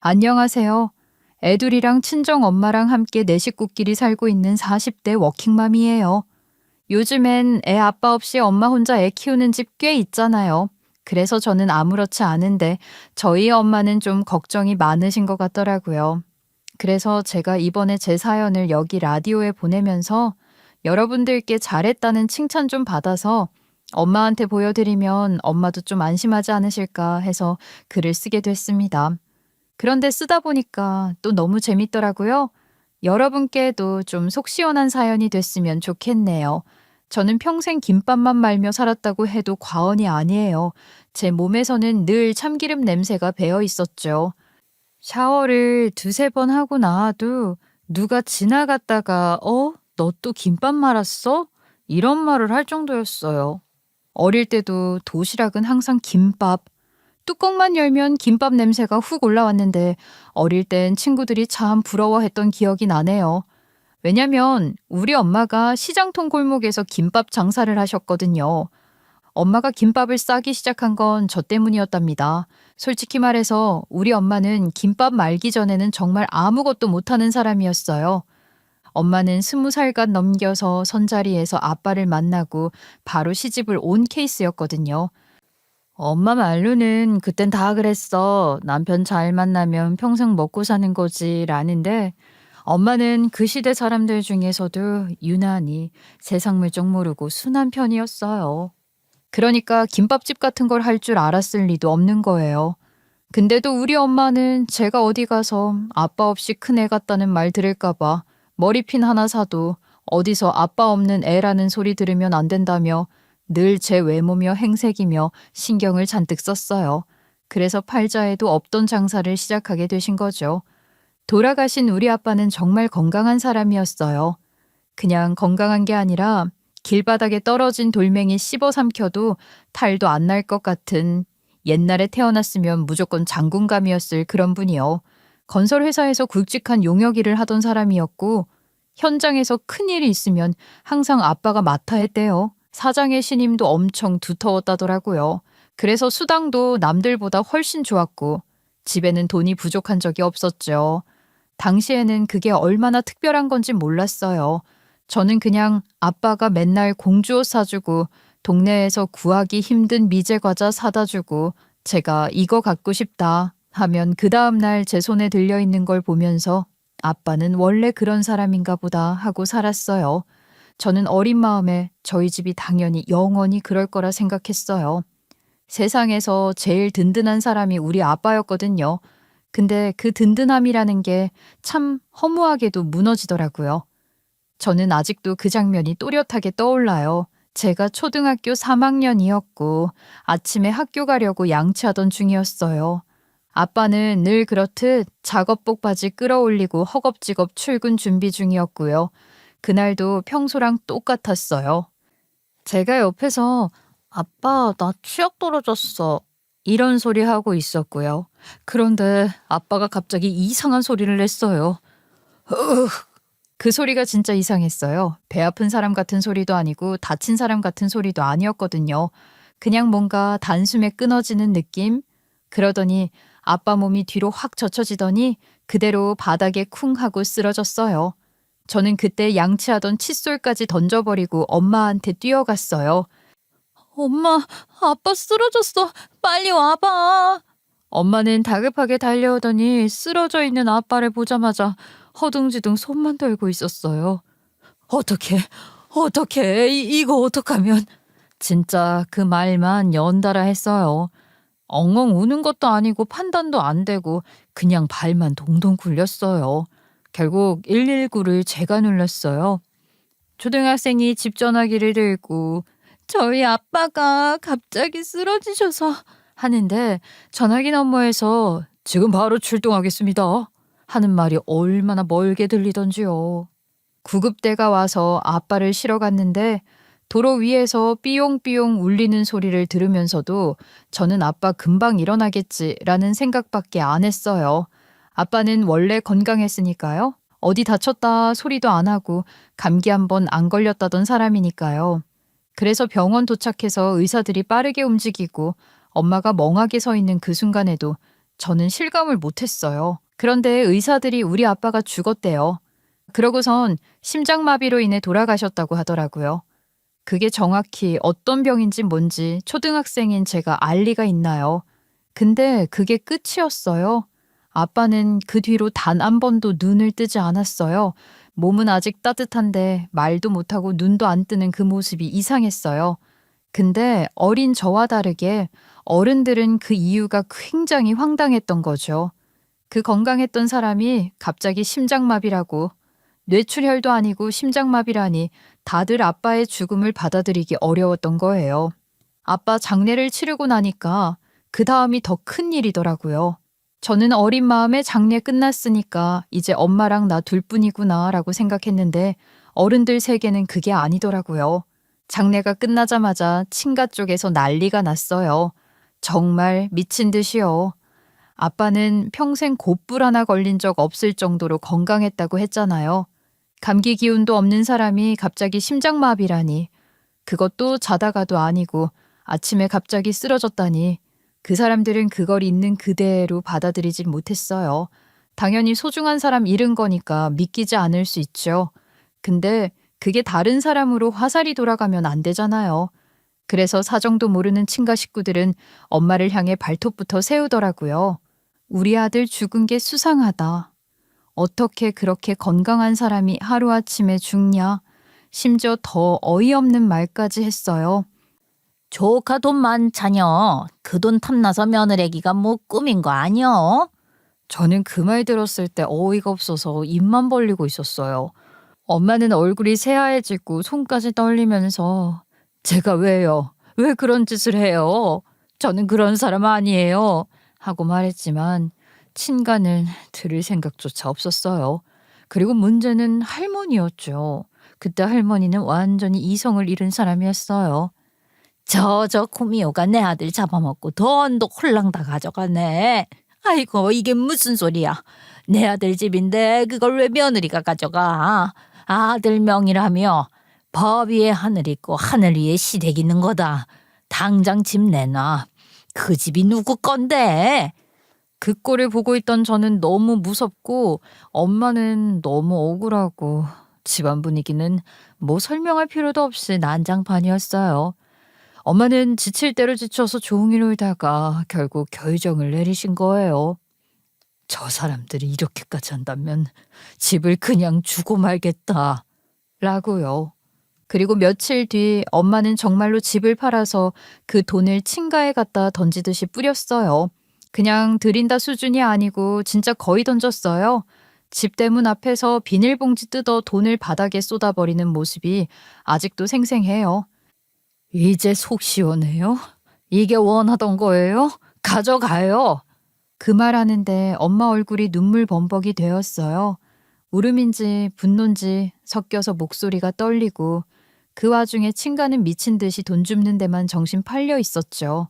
안녕하세요. 애들이랑 친정 엄마랑 함께 네 식구끼리 살고 있는 40대 워킹맘이에요. 요즘엔 애 아빠 없이 엄마 혼자 애 키우는 집 꽤 있잖아요. 그래서 저는 아무렇지 않은데 저희 엄마는 좀 걱정이 많으신 것 같더라고요. 그래서 제가 이번에 제 사연을 여기 라디오에 보내면서 여러분들께 잘했다는 칭찬 좀 받아서 엄마한테 보여드리면 엄마도 좀 안심하지 않으실까 해서 글을 쓰게 됐습니다. 그런데 쓰다 보니까 또 너무 재밌더라고요. 여러분께도 좀 속 시원한 사연이 됐으면 좋겠네요. 저는 평생 김밥만 말며 살았다고 해도 과언이 아니에요. 제 몸에서는 늘 참기름 냄새가 배어 있었죠. 샤워를 두세 번 하고 나와도 누가 지나갔다가 너 또 김밥 말았어? 이런 말을 할 정도였어요. 어릴 때도 도시락은 항상 김밥, 뚜껑만 열면 김밥 냄새가 훅 올라왔는데 어릴 땐 친구들이 참 부러워했던 기억이 나네요. 왜냐면 우리 엄마가 시장통 골목에서 김밥 장사를 하셨거든요. 엄마가 김밥을 싸기 시작한 건 저 때문이었답니다. 솔직히 말해서 우리 엄마는 김밥 말기 전에는 정말 아무것도 못하는 사람이었어요. 엄마는 20살간 넘겨서 선자리에서 아빠를 만나고 바로 시집을 온 케이스였거든요. 엄마 말로는 그땐 다 그랬어. 남편 잘 만나면 평생 먹고 사는 거지. 라는데 엄마는 그 시대 사람들 중에서도 유난히 세상 물정 모르고 순한 편이었어요. 그러니까 김밥집 같은 걸 할 줄 알았을 리도 없는 거예요. 근데도 우리 엄마는 제가 어디 가서 아빠 없이 큰 애 같다는 말 들을까봐 머리핀 하나 사도 어디서 아빠 없는 애라는 소리 들으면 안 된다며 늘 제 외모며 행색이며 신경을 잔뜩 썼어요. 그래서 팔자에도 없던 장사를 시작하게 되신 거죠. 돌아가신 우리 아빠는 정말 건강한 사람이었어요. 그냥 건강한 게 아니라 길바닥에 떨어진 돌멩이 씹어 삼켜도 탈도 안 날 것 같은 옛날에 태어났으면 무조건 장군감이었을 그런 분이요. 건설회사에서 굵직한 용역 일을 하던 사람이었고 현장에서 큰일이 있으면 항상 아빠가 맡아 했대요. 사장의 신임도 엄청 두터웠다더라고요. 그래서 수당도 남들보다 훨씬 좋았고 집에는 돈이 부족한 적이 없었죠. 당시에는 그게 얼마나 특별한 건지 몰랐어요. 저는 그냥 아빠가 맨날 공주옷 사주고 동네에서 구하기 힘든 미제 과자 사다 주고 제가 이거 갖고 싶다 하면 그 다음날 제 손에 들려있는 걸 보면서 아빠는 원래 그런 사람인가 보다 하고 살았어요. 저는 어린 마음에 저희 집이 당연히 영원히 그럴 거라 생각했어요. 세상에서 제일 든든한 사람이 우리 아빠였거든요. 근데 그 든든함이라는 게 참 허무하게도 무너지더라고요. 저는 아직도 그 장면이 또렷하게 떠올라요. 제가 초등학교 3학년이었고 아침에 학교 가려고 양치하던 중이었어요. 아빠는 늘 그렇듯 작업복 바지 끌어올리고 허겁지겁 출근 준비 중이었고요. 그날도 평소랑 똑같았어요. 제가 옆에서 아빠, 나 취업 떨어졌어. 이런 소리 하고 있었고요. 그런데 아빠가 갑자기 이상한 소리를 냈어요. 그 소리가 진짜 이상했어요. 배 아픈 사람 같은 소리도 아니고 다친 사람 같은 소리도 아니었거든요. 그냥 뭔가 단숨에 끊어지는 느낌? 그러더니 아빠 몸이 뒤로 확 젖혀지더니 그대로 바닥에 쿵 하고 쓰러졌어요. 저는 그때 양치하던 칫솔까지 던져버리고 엄마한테 뛰어갔어요. 엄마, 아빠 쓰러졌어. 빨리 와봐. 엄마는 다급하게 달려오더니 쓰러져 있는 아빠를 보자마자 허둥지둥 손만 들고 있었어요. 어떡해, 이거 어떡하면. 진짜 그 말만 연달아 했어요. 엉엉 우는 것도 아니고 판단도 안 되고 그냥 발만 동동 굴렸어요. 결국 119를 제가 눌렀어요. 초등학생이 집 전화기를 들고 저희 아빠가 갑자기 쓰러지셔서 하는데 전화기 너머에서 지금 바로 출동하겠습니다 하는 말이 얼마나 멀게 들리던지요. 구급대가 와서 아빠를 실어 갔는데 도로 위에서 삐용삐용 울리는 소리를 들으면서도 저는 아빠 금방 일어나겠지라는 생각밖에 안 했어요. 아빠는 원래 건강했으니까요. 어디 다쳤다 소리도 안 하고 감기 한 번 안 걸렸다던 사람이니까요. 그래서 병원 도착해서 의사들이 빠르게 움직이고 엄마가 멍하게 서 있는 그 순간에도 저는 실감을 못했어요. 그런데 의사들이 우리 아빠가 죽었대요. 그러고선 심장마비로 인해 돌아가셨다고 하더라고요. 그게 정확히 어떤 병인지 뭔지 초등학생인 제가 알 리가 있나요? 근데 그게 끝이었어요. 아빠는 그 뒤로 단 한 번도 눈을 뜨지 않았어요. 몸은 아직 따뜻한데 말도 못하고 눈도 안 뜨는 그 모습이 이상했어요. 근데 어린 저와 다르게 어른들은 그 이유가 굉장히 황당했던 거죠. 그 건강했던 사람이 갑자기 심장마비라고, 뇌출혈도 아니고 심장마비라니 다들 아빠의 죽음을 받아들이기 어려웠던 거예요. 아빠 장례를 치르고 나니까 그 다음이 더 큰 일이더라고요. 저는 어린 마음에 장례 끝났으니까 이제 엄마랑 나 둘뿐이구나 라고 생각했는데 어른들 세계는 그게 아니더라고요. 장례가 끝나자마자 친가 쪽에서 난리가 났어요. 정말 미친 듯이요. 아빠는 평생 곧불 하나 걸린 적 없을 정도로 건강했다고 했잖아요. 감기 기운도 없는 사람이 갑자기 심장마비라니. 그것도 자다가도 아니고 아침에 갑자기 쓰러졌다니. 그 사람들은 그걸 있는 그대로 받아들이질 못했어요. 당연히 소중한 사람 잃은 거니까 믿기지 않을 수 있죠. 근데 그게 다른 사람으로 화살이 돌아가면 안 되잖아요. 그래서 사정도 모르는 친가 식구들은 엄마를 향해 발톱부터 세우더라고요. 우리 아들 죽은 게 수상하다. 어떻게 그렇게 건강한 사람이 하루아침에 죽냐? 심지어 더 어이없는 말까지 했어요. 조카 돈 많자녀. 그 돈 탐나서 며느리기가 뭐 꿈인 거 아니여? 저는 그 말 들었을 때 어이가 없어서 입만 벌리고 있었어요. 엄마는 얼굴이 새하얘지고 손까지 떨리면서 제가 왜요? 왜 그런 짓을 해요? 저는 그런 사람 아니에요. 하고 말했지만 친가는 들을 생각조차 없었어요. 그리고 문제는 할머니였죠. 그때 할머니는 완전히 이성을 잃은 사람이었어요. 저 구미호가 내 아들 잡아먹고 돈도 홀랑 다 가져가네. 아이고 이게 무슨 소리야. 내 아들 집인데 그걸 왜 며느리가 가져가. 아들 명이라며 법 위에 하늘 있고 하늘 위에 시댁 있는 거다. 당장 집 내놔. 그 집이 누구 건데. 그 꼴을 보고 있던 저는 너무 무섭고 엄마는 너무 억울하고 집안 분위기는 뭐 설명할 필요도 없이 난장판이었어요. 엄마는 지칠 대로 지쳐서 종일 울다가 결국 결정을 내리신 거예요. 저 사람들이 이렇게까지 한다면 집을 그냥 주고 말겠다. 라고요. 그리고 며칠 뒤 엄마는 정말로 집을 팔아서 그 돈을 친가에 갖다 던지듯이 뿌렸어요. 그냥 드린다 수준이 아니고 진짜 거의 던졌어요. 집 대문 앞에서 비닐봉지 뜯어 돈을 바닥에 쏟아버리는 모습이 아직도 생생해요. 이제 속 시원해요? 이게 원하던 거예요? 가져가요. 그 말하는데 엄마 얼굴이 눈물 범벅이 되었어요. 울음인지 분노인지 섞여서 목소리가 떨리고 그 와중에 친가는 미친 듯이 돈 줍는 데만 정신 팔려 있었죠.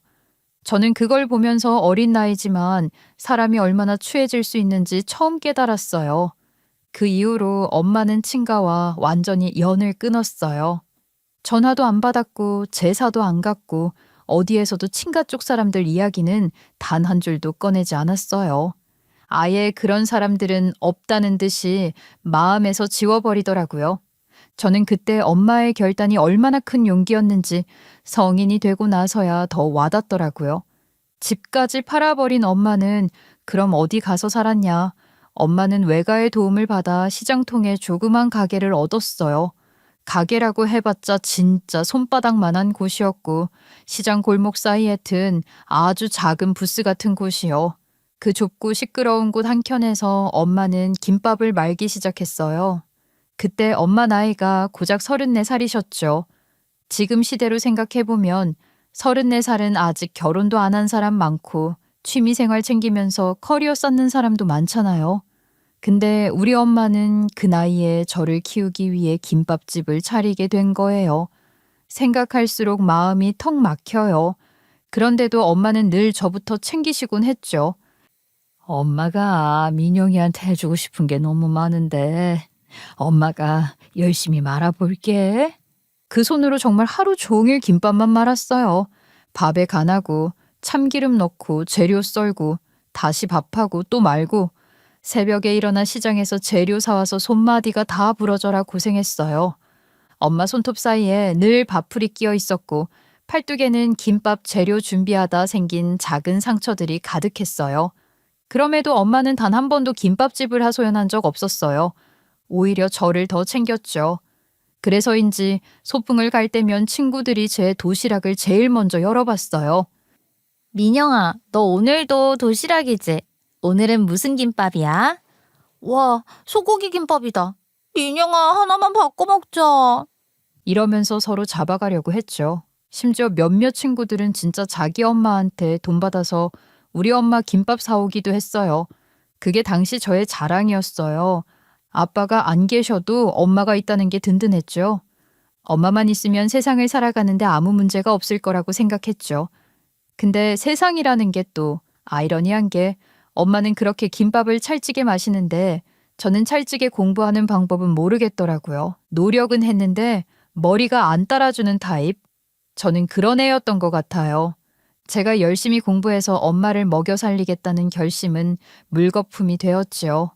저는 그걸 보면서 어린 나이지만 사람이 얼마나 추해질 수 있는지 처음 깨달았어요. 그 이후로 엄마는 친가와 완전히 연을 끊었어요. 전화도 안 받았고 제사도 안 갔고 어디에서도 친가 쪽 사람들 이야기는 단 한 줄도 꺼내지 않았어요. 아예 그런 사람들은 없다는 듯이 마음에서 지워버리더라고요. 저는 그때 엄마의 결단이 얼마나 큰 용기였는지 성인이 되고 나서야 더 와닿더라고요. 집까지 팔아버린 엄마는 그럼 어디 가서 살았냐? 엄마는 외가의 도움을 받아 시장통에 조그만 가게를 얻었어요. 가게라고 해봤자 진짜 손바닥만한 곳이었고 시장 골목 사이에 든 아주 작은 부스 같은 곳이요. 그 좁고 시끄러운 곳 한켠에서 엄마는 김밥을 말기 시작했어요. 그때 엄마 나이가 고작 34살이셨죠. 지금 시대로 생각해보면 34살은 아직 결혼도 안 한 사람 많고 취미생활 챙기면서 커리어 쌓는 사람도 많잖아요. 근데 우리 엄마는 그 나이에 저를 키우기 위해 김밥집을 차리게 된 거예요. 생각할수록 마음이 턱 막혀요. 그런데도 엄마는 늘 저부터 챙기시곤 했죠. 엄마가 민영이한테 해주고 싶은 게 너무 많은데 엄마가 열심히 말아볼게. 그 손으로 정말 하루 종일 김밥만 말았어요. 밥에 간하고 참기름 넣고 재료 썰고 다시 밥하고 또 말고 새벽에 일어나 시장에서 재료 사와서 손마디가 다 부러져라 고생했어요. 엄마 손톱 사이에 늘 밥풀이 끼어 있었고 팔뚝에는 김밥 재료 준비하다 생긴 작은 상처들이 가득했어요. 그럼에도 엄마는 단 한 번도 김밥집을 하소연한 적 없었어요. 오히려 저를 더 챙겼죠. 그래서인지 소풍을 갈 때면 친구들이 제 도시락을 제일 먼저 열어봤어요. 민영아, 너 오늘도 도시락이지? 오늘은 무슨 김밥이야? 와, 소고기 김밥이다. 민영아, 하나만 바꿔 먹자. 이러면서 서로 잡아가려고 했죠. 심지어 몇몇 친구들은 진짜 자기 엄마한테 돈 받아서 우리 엄마 김밥 사오기도 했어요. 그게 당시 저의 자랑이었어요. 아빠가 안 계셔도 엄마가 있다는 게 든든했죠. 엄마만 있으면 세상을 살아가는데 아무 문제가 없을 거라고 생각했죠. 근데 세상이라는 게 또 아이러니한 게 엄마는 그렇게 김밥을 찰지게 마시는데 저는 찰지게 공부하는 방법은 모르겠더라고요. 노력은 했는데 머리가 안 따라주는 타입? 저는 그런 애였던 것 같아요. 제가 열심히 공부해서 엄마를 먹여 살리겠다는 결심은 물거품이 되었지요.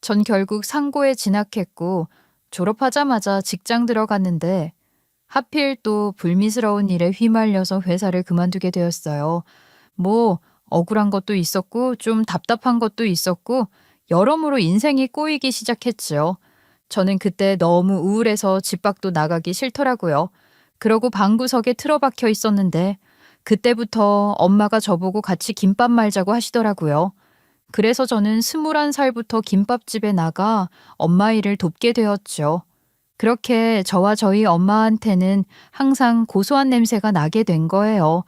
전 결국 상고에 진학했고 졸업하자마자 직장 들어갔는데 하필 또 불미스러운 일에 휘말려서 회사를 그만두게 되었어요. 뭐 억울한 것도 있었고 좀 답답한 것도 있었고 여러모로 인생이 꼬이기 시작했지요. 저는 그때 너무 우울해서 집 밖도 나가기 싫더라고요. 그러고 방구석에 틀어박혀 있었는데 그때부터 엄마가 저보고 같이 김밥 말자고 하시더라고요. 그래서 저는 21살부터 김밥집에 나가 엄마 일을 돕게 되었죠. 그렇게 저와 저희 엄마한테는 항상 고소한 냄새가 나게 된 거예요.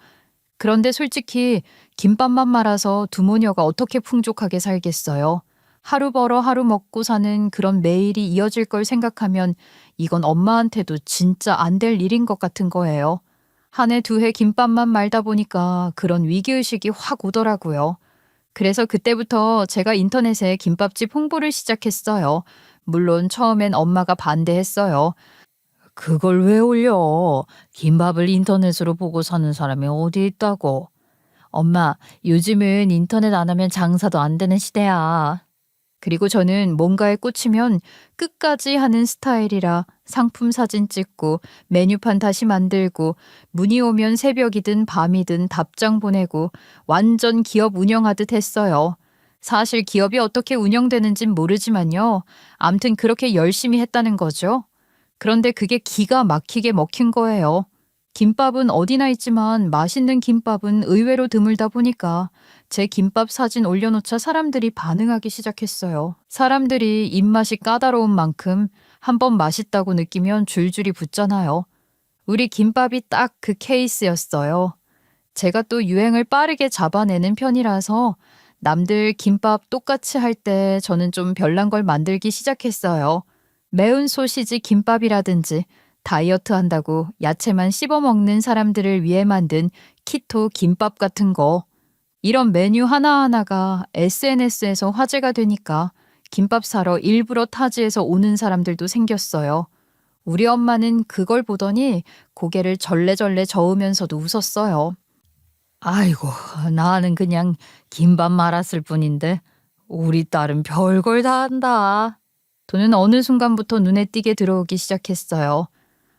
그런데 솔직히 김밥만 말아서 두 모녀가 어떻게 풍족하게 살겠어요? 하루 벌어 하루 먹고 사는 그런 매일이 이어질 걸 생각하면 이건 엄마한테도 진짜 안 될 일인 것 같은 거예요. 한 해 두 해 김밥만 말다 보니까 그런 위기의식이 확 오더라고요. 그래서 그때부터 제가 인터넷에 김밥집 홍보를 시작했어요. 물론 처음엔 엄마가 반대했어요. 그걸 왜 올려? 김밥을 인터넷으로 보고 사는 사람이 어디 있다고? 엄마, 요즘은 인터넷 안 하면 장사도 안 되는 시대야. 그리고 저는 뭔가에 꽂히면 끝까지 하는 스타일이라 상품 사진 찍고 메뉴판 다시 만들고 문의 오면 새벽이든 밤이든 답장 보내고 완전 기업 운영하듯 했어요. 사실 기업이 어떻게 운영되는진 모르지만요. 암튼 그렇게 열심히 했다는 거죠. 그런데 그게 기가 막히게 먹힌 거예요. 김밥은 어디나 있지만 맛있는 김밥은 의외로 드물다 보니까 제 김밥 사진 올려놓자 사람들이 반응하기 시작했어요. 사람들이 입맛이 까다로운 만큼 한번 맛있다고 느끼면 줄줄이 붙잖아요. 우리 김밥이 딱 그 케이스였어요. 제가 또 유행을 빠르게 잡아내는 편이라서 남들 김밥 똑같이 할 때 저는 좀 별난 걸 만들기 시작했어요. 매운 소시지 김밥이라든지 다이어트 한다고 야채만 씹어 먹는 사람들을 위해 만든 키토 김밥 같은 거. 이런 메뉴 하나하나가 SNS에서 화제가 되니까 김밥 사러 일부러 타지에서 오는 사람들도 생겼어요. 우리 엄마는 그걸 보더니 고개를 절레절레 저으면서도 웃었어요. 아이고, 나는 그냥 김밥 말았을 뿐인데 우리 딸은 별걸 다 한다. 돈은 어느 순간부터 눈에 띄게 들어오기 시작했어요.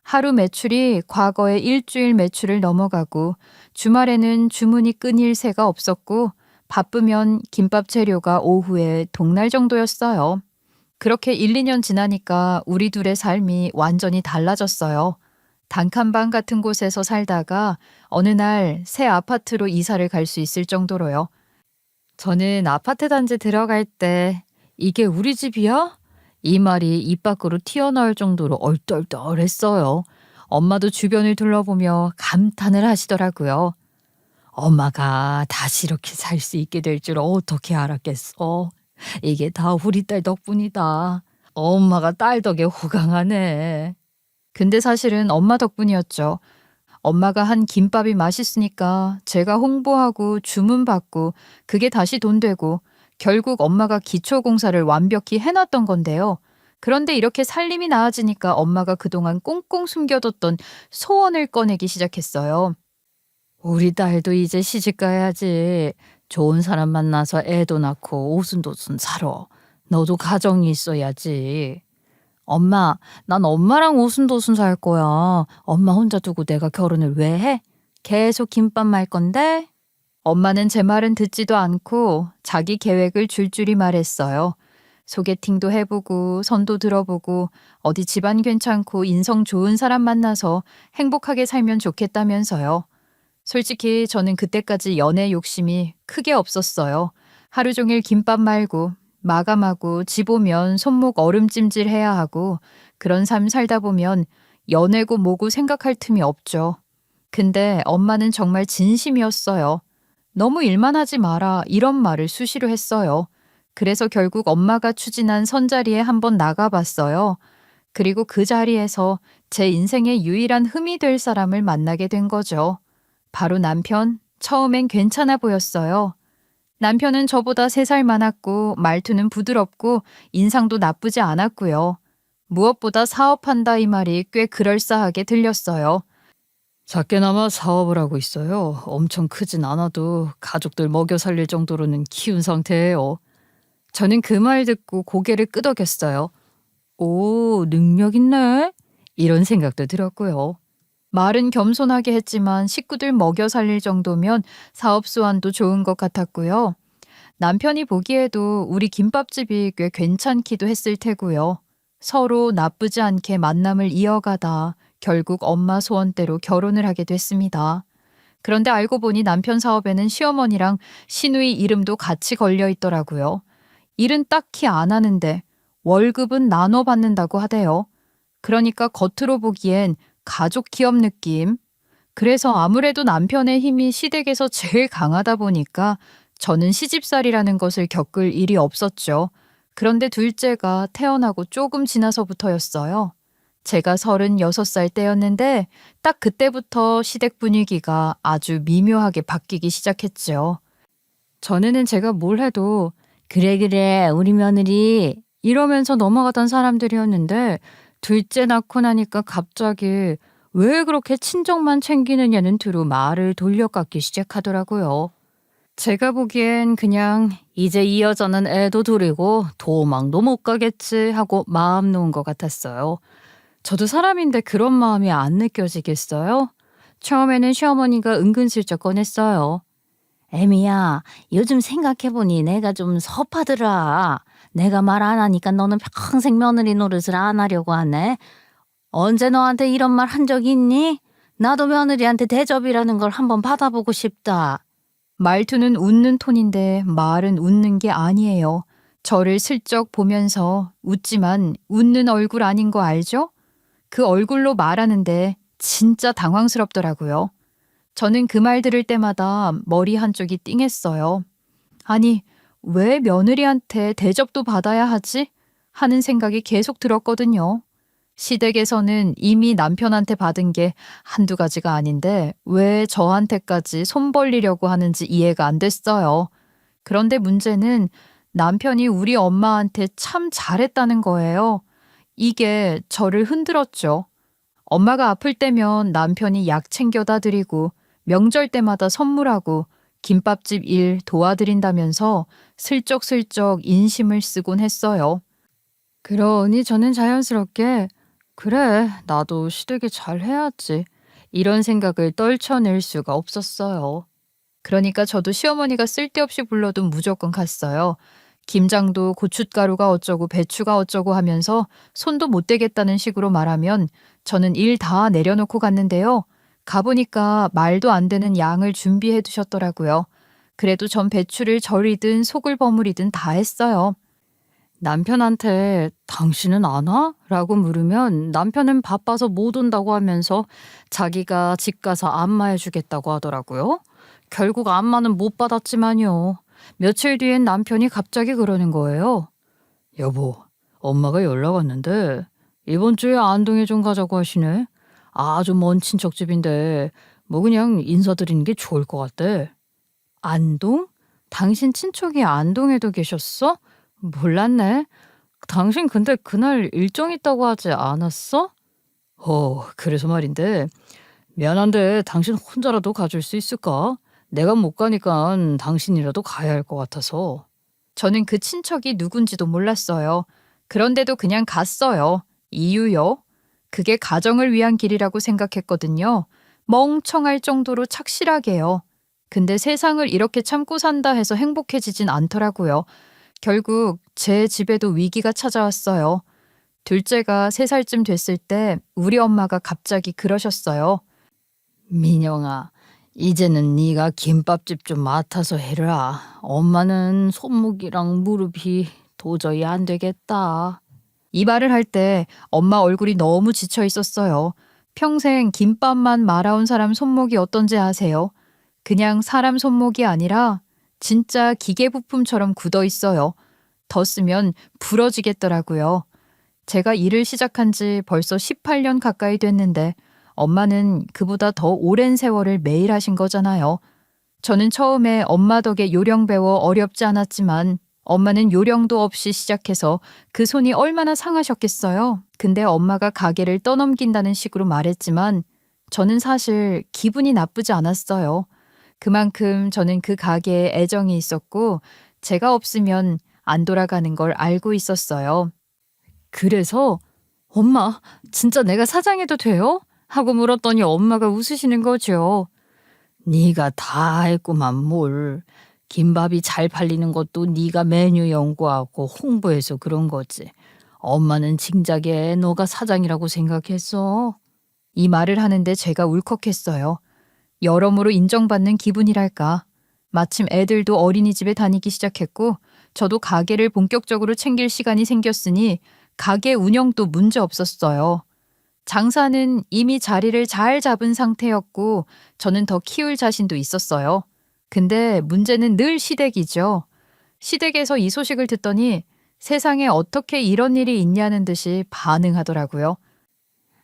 하루 매출이 과거의 일주일 매출을 넘어가고 주말에는 주문이 끊일 새가 없었고 바쁘면 김밥 재료가 오후에 동날 정도였어요. 그렇게 1, 2년 지나니까 우리 둘의 삶이 완전히 달라졌어요. 단칸방 같은 곳에서 살다가 어느 날 새 아파트로 이사를 갈 수 있을 정도로요. 저는 아파트 단지 들어갈 때 이게 우리 집이야? 이 말이 입 밖으로 튀어나올 정도로 얼떨떨했어요. 엄마도 주변을 둘러보며 감탄을 하시더라고요. 엄마가 다시 이렇게 살 수 있게 될 줄 어떻게 알았겠어? 이게 다 우리 딸 덕분이다. 엄마가 딸 덕에 호강하네. 근데 사실은 엄마 덕분이었죠. 엄마가 한 김밥이 맛있으니까 제가 홍보하고 주문받고 그게 다시 돈 되고 결국 엄마가 기초공사를 완벽히 해놨던 건데요. 그런데 이렇게 살림이 나아지니까 엄마가 그동안 꽁꽁 숨겨뒀던 소원을 꺼내기 시작했어요. 우리 딸도 이제 시집 가야지. 좋은 사람 만나서 애도 낳고 오순도순 살아. 너도 가정이 있어야지. 엄마, 난 엄마랑 오순도순 살 거야. 엄마 혼자 두고 내가 결혼을 왜 해? 계속 김밥 말 건데? 엄마는 제 말은 듣지도 않고 자기 계획을 줄줄이 말했어요. 소개팅도 해보고 선도 들어보고 어디 집안 괜찮고 인성 좋은 사람 만나서 행복하게 살면 좋겠다면서요. 솔직히 저는 그때까지 연애 욕심이 크게 없었어요. 하루 종일 김밥 말고 마감하고 집 오면 손목 얼음찜질 해야 하고 그런 삶 살다 보면 연애고 뭐고 생각할 틈이 없죠. 근데 엄마는 정말 진심이었어요. 너무 일만 하지 마라 이런 말을 수시로 했어요. 그래서 결국 엄마가 추진한 선자리에 한번 나가봤어요. 그리고 그 자리에서 제 인생의 유일한 흠이 될 사람을 만나게 된 거죠. 바로 남편. 처음엔 괜찮아 보였어요. 남편은 저보다 3살 많았고 말투는 부드럽고 인상도 나쁘지 않았고요. 무엇보다 사업한다 이 말이 꽤 그럴싸하게 들렸어요. 작게나마 사업을 하고 있어요. 엄청 크진 않아도 가족들 먹여 살릴 정도로는 키운 상태예요. 저는 그 말 듣고 고개를 끄덕였어요. 오, 능력 있네? 이런 생각도 들었고요. 말은 겸손하게 했지만 식구들 먹여 살릴 정도면 사업 수완도 좋은 것 같았고요. 남편이 보기에도 우리 김밥집이 꽤 괜찮기도 했을 테고요. 서로 나쁘지 않게 만남을 이어가다 결국 엄마 소원대로 결혼을 하게 됐습니다. 그런데 알고 보니 남편 사업에는 시어머니랑 시누이 이름도 같이 걸려 있더라고요. 일은 딱히 안 하는데 월급은 나눠 받는다고 하대요. 그러니까 겉으로 보기엔 가족 기업 느낌. 그래서 아무래도 남편의 힘이 시댁에서 제일 강하다 보니까 저는 시집살이라는 것을 겪을 일이 없었죠. 그런데 둘째가 태어나고 조금 지나서부터였어요. 제가 36살 때였는데 딱 그때부터 시댁 분위기가 아주 미묘하게 바뀌기 시작했죠. 전에는 제가 뭘 해도 그래 우리 며느리 이러면서 넘어가던 사람들이었는데 둘째 낳고 나니까 갑자기 왜 그렇게 친정만 챙기느냐는 투로 말을 돌려깎기 시작하더라고요. 제가 보기엔 그냥 이제 이 여자는 애도 둘이고 도망도 못 가겠지 하고 마음 놓은 것 같았어요. 저도 사람인데 그런 마음이 안 느껴지겠어요? 처음에는 시어머니가 은근슬쩍 꺼냈어요. 애미야, 요즘 생각해보니 내가 좀 섭하더라. 내가 말 안 하니까 너는 평생 며느리 노릇을 안 하려고 하네. 언제 너한테 이런 말 한 적 있니? 나도 며느리한테 대접이라는 걸 한번 받아보고 싶다. 말투는 웃는 톤인데 말은 웃는 게 아니에요. 저를 슬쩍 보면서 웃지만 웃는 얼굴 아닌 거 알죠? 그 얼굴로 말하는데 진짜 당황스럽더라고요. 저는 그 말 들을 때마다 머리 한쪽이 띵했어요. 아니, 왜 며느리한테 대접도 받아야 하지? 하는 생각이 계속 들었거든요. 시댁에서는 이미 남편한테 받은 게 한두 가지가 아닌데 왜 저한테까지 손 벌리려고 하는지 이해가 안 됐어요. 그런데 문제는 남편이 우리 엄마한테 참 잘했다는 거예요. 이게 저를 흔들었죠. 엄마가 아플 때면 남편이 약 챙겨다 드리고 명절 때마다 선물하고 김밥집 일 도와드린다면서 슬쩍슬쩍 인심을 쓰곤 했어요. 그러니 저는 자연스럽게 그래, 나도 시댁에 잘 해야지. 이런 생각을 떨쳐낼 수가 없었어요. 그러니까 저도 시어머니가 쓸데없이 불러도 무조건 갔어요. 김장도 고춧가루가 어쩌고 배추가 어쩌고 하면서 손도 못 대겠다는 식으로 말하면 저는 일 다 내려놓고 갔는데요. 가보니까 말도 안 되는 양을 준비해 두셨더라고요. 그래도 전 배추를 절이든 속을 버무리든 다 했어요. 남편한테 당신은 안 와? 라고 물으면 남편은 바빠서 못 온다고 하면서 자기가 집 가서 안마해 주겠다고 하더라고요. 결국 안마는 못 받았지만요. 며칠 뒤엔 남편이 갑자기 그러는 거예요. 여보, 엄마가 연락 왔는데 이번 주에 안동에 좀 가자고 하시네. 아주 먼 친척집인데 뭐 그냥 인사드리는 게 좋을 것 같대. 안동? 당신 친척이 안동에도 계셨어? 몰랐네. 당신 근데 그날 일정 있다고 하지 않았어? 그래서 말인데 미안한데 당신 혼자라도 가줄 수 있을까? 내가 못 가니까 당신이라도 가야 할 것 같아서. 저는 그 친척이 누군지도 몰랐어요. 그런데도 그냥 갔어요. 이유요? 그게 가정을 위한 길이라고 생각했거든요. 멍청할 정도로 착실하게요. 근데 세상을 이렇게 참고 산다 해서 행복해지진 않더라고요. 결국 제 집에도 위기가 찾아왔어요. 둘째가 3살쯤 됐을 때 우리 엄마가 갑자기 그러셨어요. 민영아, 이제는 네가 김밥집 좀 맡아서 해라. 엄마는 손목이랑 무릎이 도저히 안 되겠다. 이 말을 할 때 엄마 얼굴이 너무 지쳐 있었어요. 평생 김밥만 말아온 사람 손목이 어떤지 아세요? 그냥 사람 손목이 아니라 진짜 기계 부품처럼 굳어 있어요. 더 쓰면 부러지겠더라고요. 제가 일을 시작한 지 벌써 18년 가까이 됐는데 엄마는 그보다 더 오랜 세월을 매일 하신 거잖아요. 저는 처음에 엄마 덕에 요령 배워 어렵지 않았지만 엄마는 요령도 없이 시작해서 그 손이 얼마나 상하셨겠어요. 근데 엄마가 가게를 떠넘긴다는 식으로 말했지만 저는 사실 기분이 나쁘지 않았어요. 그만큼 저는 그 가게에 애정이 있었고 제가 없으면 안 돌아가는 걸 알고 있었어요. 그래서 엄마, 진짜 내가 사장해도 돼요? 하고 물었더니 엄마가 웃으시는 거죠. 네가 다 했구만 뭘. 김밥이 잘 팔리는 것도 네가 메뉴 연구하고 홍보해서 그런 거지. 엄마는 진작에 너가 사장이라고 생각했어. 이 말을 하는데 제가 울컥했어요. 여러모로 인정받는 기분이랄까. 마침 애들도 어린이집에 다니기 시작했고 저도 가게를 본격적으로 챙길 시간이 생겼으니 가게 운영도 문제 없었어요. 장사는 이미 자리를 잘 잡은 상태였고 저는 더 키울 자신도 있었어요. 근데 문제는 늘 시댁이죠. 시댁에서 이 소식을 듣더니 세상에 어떻게 이런 일이 있냐는 듯이 반응하더라고요.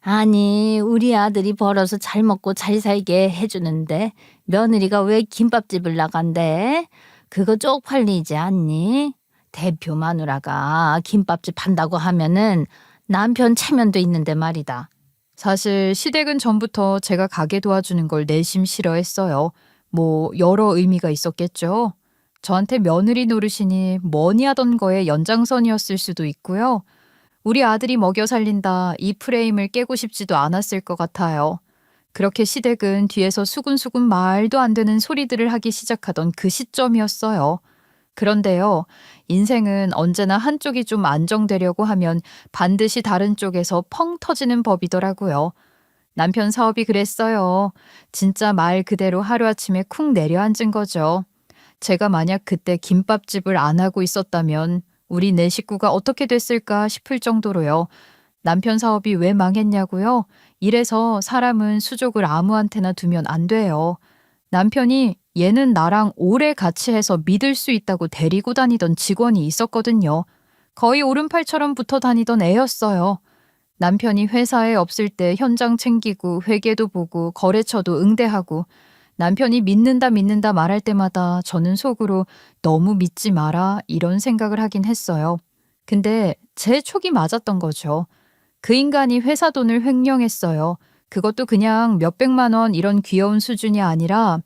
아니, 우리 아들이 벌어서 잘 먹고 잘 살게 해주는데 며느리가 왜 김밥집을 나간대? 그거 쪽팔리지 않니? 대표 마누라가 김밥집 한다고 하면은 남편 체면도 있는데 말이다. 사실 시댁은 전부터 제가 가게 도와주는 걸 내심 싫어했어요. 뭐 여러 의미가 있었겠죠. 저한테 며느리 노릇이니 뭐니 하던 거에 연장선이었을 수도 있고요. 우리 아들이 먹여 살린다 이 프레임을 깨고 싶지도 않았을 것 같아요. 그렇게 시댁은 뒤에서 수군수군 말도 안 되는 소리들을 하기 시작하던 그 시점이었어요. 그런데요, 인생은 언제나 한쪽이 좀 안정되려고 하면 반드시 다른 쪽에서 펑 터지는 법이더라고요. 남편 사업이 그랬어요. 진짜 말 그대로 하루아침에 쿵 내려앉은 거죠. 제가 만약 그때 김밥집을 안 하고 있었다면 우리 네 식구가 어떻게 됐을까 싶을 정도로요. 남편 사업이 왜 망했냐고요? 이래서 사람은 수족을 아무한테나 두면 안 돼요. 남편이 얘는 나랑 오래 같이 해서 믿을 수 있다고 데리고 다니던 직원이 있었거든요. 거의 오른팔처럼 붙어 다니던 애였어요. 남편이 회사에 없을 때 현장 챙기고 회계도 보고 거래처도 응대하고 남편이 믿는다 말할 때마다 저는 속으로 너무 믿지 마라 이런 생각을 하긴 했어요. 근데 제 촉이 맞았던 거죠. 그 인간이 회사 돈을 횡령했어요. 그것도 그냥 몇백만 원 이런 귀여운 수준이 아니라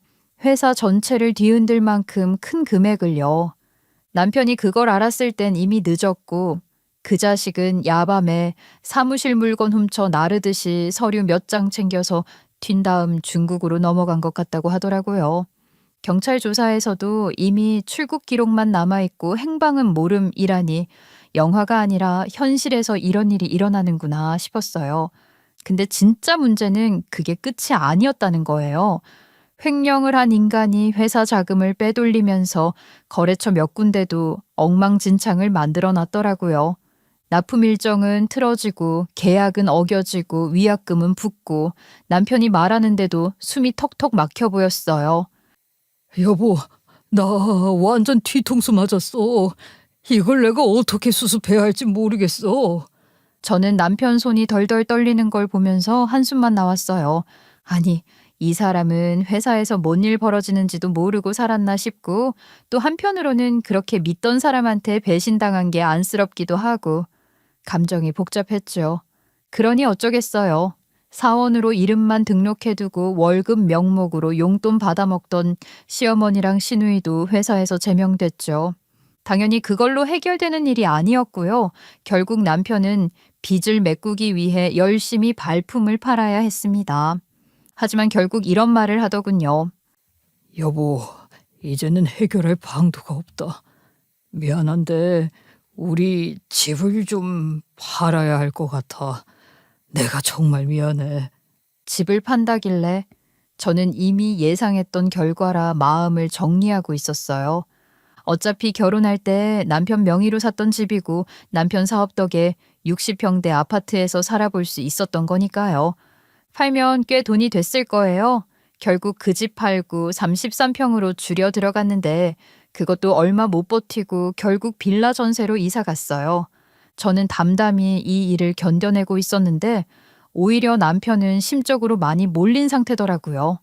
회사 전체를 뒤흔들 만큼 큰 금액을요. 남편이 그걸 알았을 땐 이미 늦었고 그 자식은 야밤에 사무실 물건 훔쳐 나르듯이 서류 몇 장 챙겨서 튄 다음 중국으로 넘어간 것 같다고 하더라고요. 경찰 조사에서도 이미 출국 기록만 남아있고 행방은 모름이라니 영화가 아니라 현실에서 이런 일이 일어나는구나 싶었어요. 근데 진짜 문제는 그게 끝이 아니었다는 거예요. 횡령을 한 인간이 회사 자금을 빼돌리면서 거래처 몇 군데도 엉망진창을 만들어 놨더라고요. 납품 일정은 틀어지고 계약은 어겨지고 위약금은 붙고 남편이 말하는데도 숨이 턱턱 막혀 보였어요. 여보, 나 완전 뒤통수 맞았어. 이걸 내가 어떻게 수습해야 할지 모르겠어. 저는 남편 손이 덜덜 떨리는 걸 보면서 한숨만 나왔어요. 아니, 이 사람은 회사에서 뭔 일 벌어지는지도 모르고 살았나 싶고 또 한편으로는 그렇게 믿던 사람한테 배신당한 게 안쓰럽기도 하고 감정이 복잡했죠. 그러니 어쩌겠어요. 사원으로 이름만 등록해두고 월급 명목으로 용돈 받아먹던 시어머니랑 시누이도 회사에서 제명됐죠. 당연히 그걸로 해결되는 일이 아니었고요. 결국 남편은 빚을 메꾸기 위해 열심히 발품을 팔아야 했습니다. 하지만 결국 이런 말을 하더군요. 여보, 이제는 해결할 방도가 없다. 미안한데 우리 집을 좀 팔아야 할 것 같아. 내가 정말 미안해. 집을 판다길래 저는 이미 예상했던 결과라 마음을 정리하고 있었어요. 어차피 결혼할 때 남편 명의로 샀던 집이고 남편 사업 덕에 60평대 아파트에서 살아볼 수 있었던 거니까요. 팔면 꽤 돈이 됐을 거예요. 결국 그 집 팔고 33평으로 줄여 들어갔는데 그것도 얼마 못 버티고 결국 빌라 전세로 이사 갔어요. 저는 담담히 이 일을 견뎌내고 있었는데 오히려 남편은 심적으로 많이 몰린 상태더라고요.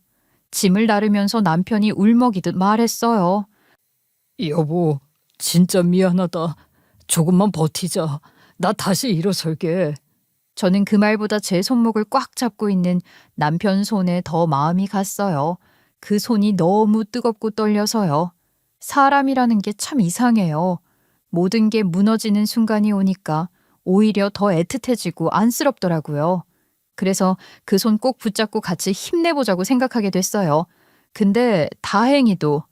짐을 나르면서 남편이 울먹이듯 말했어요. 여보, 진짜 미안하다. 조금만 버티자. 나 다시 일어설게. 저는 그 말보다 제 손목을 꽉 잡고 있는 남편 손에 더 마음이 갔어요. 그 손이 너무 뜨겁고 떨려서요. 사람이라는 게 참 이상해요. 모든 게 무너지는 순간이 오니까 오히려 더 애틋해지고 안쓰럽더라고요. 그래서 그 손 꼭 붙잡고 같이 힘내보자고 생각하게 됐어요. 근데 다행히도,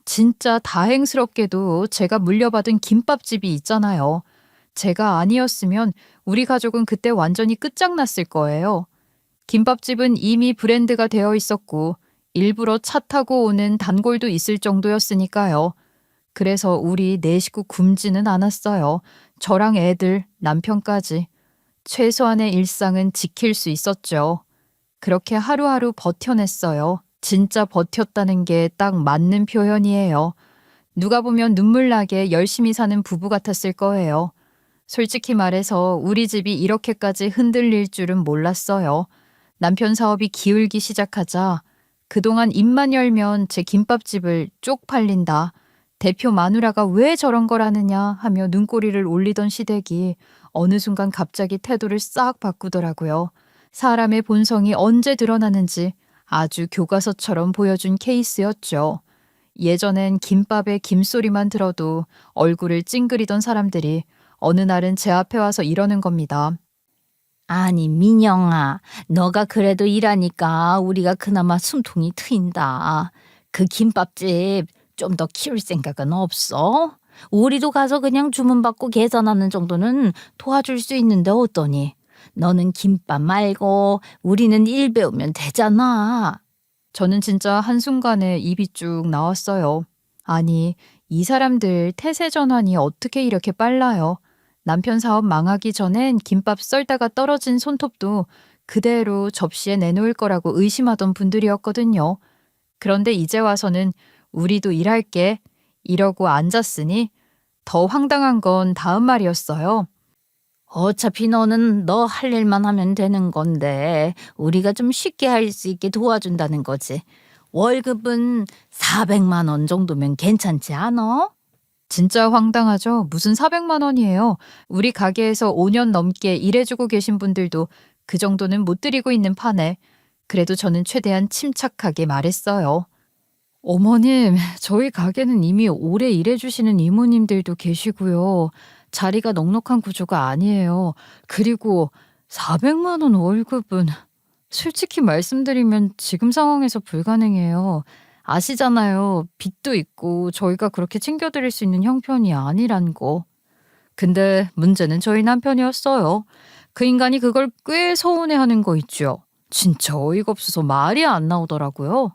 진짜 다행스럽게도 제가 물려받은 김밥집이 있잖아요. 제가 아니었으면 우리 가족은 그때 완전히 끝장났을 거예요. 김밥집은 이미 브랜드가 되어 있었고 일부러 차 타고 오는 단골도 있을 정도였으니까요. 그래서 우리 네 식구 굶지는 않았어요. 저랑 애들, 남편까지. 최소한의 일상은 지킬 수 있었죠. 그렇게 하루하루 버텨냈어요. 진짜 버텼다는 게 딱 맞는 표현이에요. 누가 보면 눈물 나게 열심히 사는 부부 같았을 거예요. 솔직히 말해서 우리 집이 이렇게까지 흔들릴 줄은 몰랐어요. 남편 사업이 기울기 시작하자 그동안 입만 열면 제 김밥집을 쪽팔린다. 대표 마누라가 왜 저런 걸 하느냐 하며 눈꼬리를 올리던 시댁이 어느 순간 갑자기 태도를 싹 바꾸더라고요. 사람의 본성이 언제 드러나는지 아주 교과서처럼 보여준 케이스였죠. 예전엔 김밥의 김소리만 들어도 얼굴을 찡그리던 사람들이 어느 날은 제 앞에 와서 이러는 겁니다. 아니 민영아, 너가 그래도 일하니까 우리가 그나마 숨통이 트인다. 그 김밥집 좀 더 키울 생각은 없어? 우리도 가서 그냥 주문받고 계산하는 정도는 도와줄 수 있는데 어떠니? 너는 김밥 말고 우리는 일 배우면 되잖아. 저는 진짜 한순간에 입이 쭉 나왔어요. 아니, 이 사람들 태세 전환이 어떻게 이렇게 빨라요? 남편 사업 망하기 전엔 김밥 썰다가 떨어진 손톱도 그대로 접시에 내놓을 거라고 의심하던 분들이었거든요. 그런데 이제 와서는 우리도 일할게 이러고 앉았으니 더 황당한 건 다음 말이었어요. 어차피 너는 너 할 일만 하면 되는 건데 우리가 좀 쉽게 할 수 있게 도와준다는 거지. 월급은 400만 원 정도면 괜찮지 않아? 진짜 황당하죠? 무슨 400만 원이에요. 우리 가게에서 5년 넘게 일해주고 계신 분들도 그 정도는 못 드리고 있는 판에. 그래도 저는 최대한 침착하게 말했어요. 어머님, 저희 가게는 이미 오래 일해주시는 이모님들도 계시고요. 자리가 넉넉한 구조가 아니에요. 그리고 400만 원 월급은 솔직히 말씀드리면 지금 상황에서 불가능해요. 아시잖아요. 빚도 있고 저희가 그렇게 챙겨드릴 수 있는 형편이 아니란 거. 근데 문제는 저희 남편이었어요. 그 인간이 그걸 꽤 서운해하는 거 있죠. 진짜 어이가 없어서 말이 안 나오더라고요.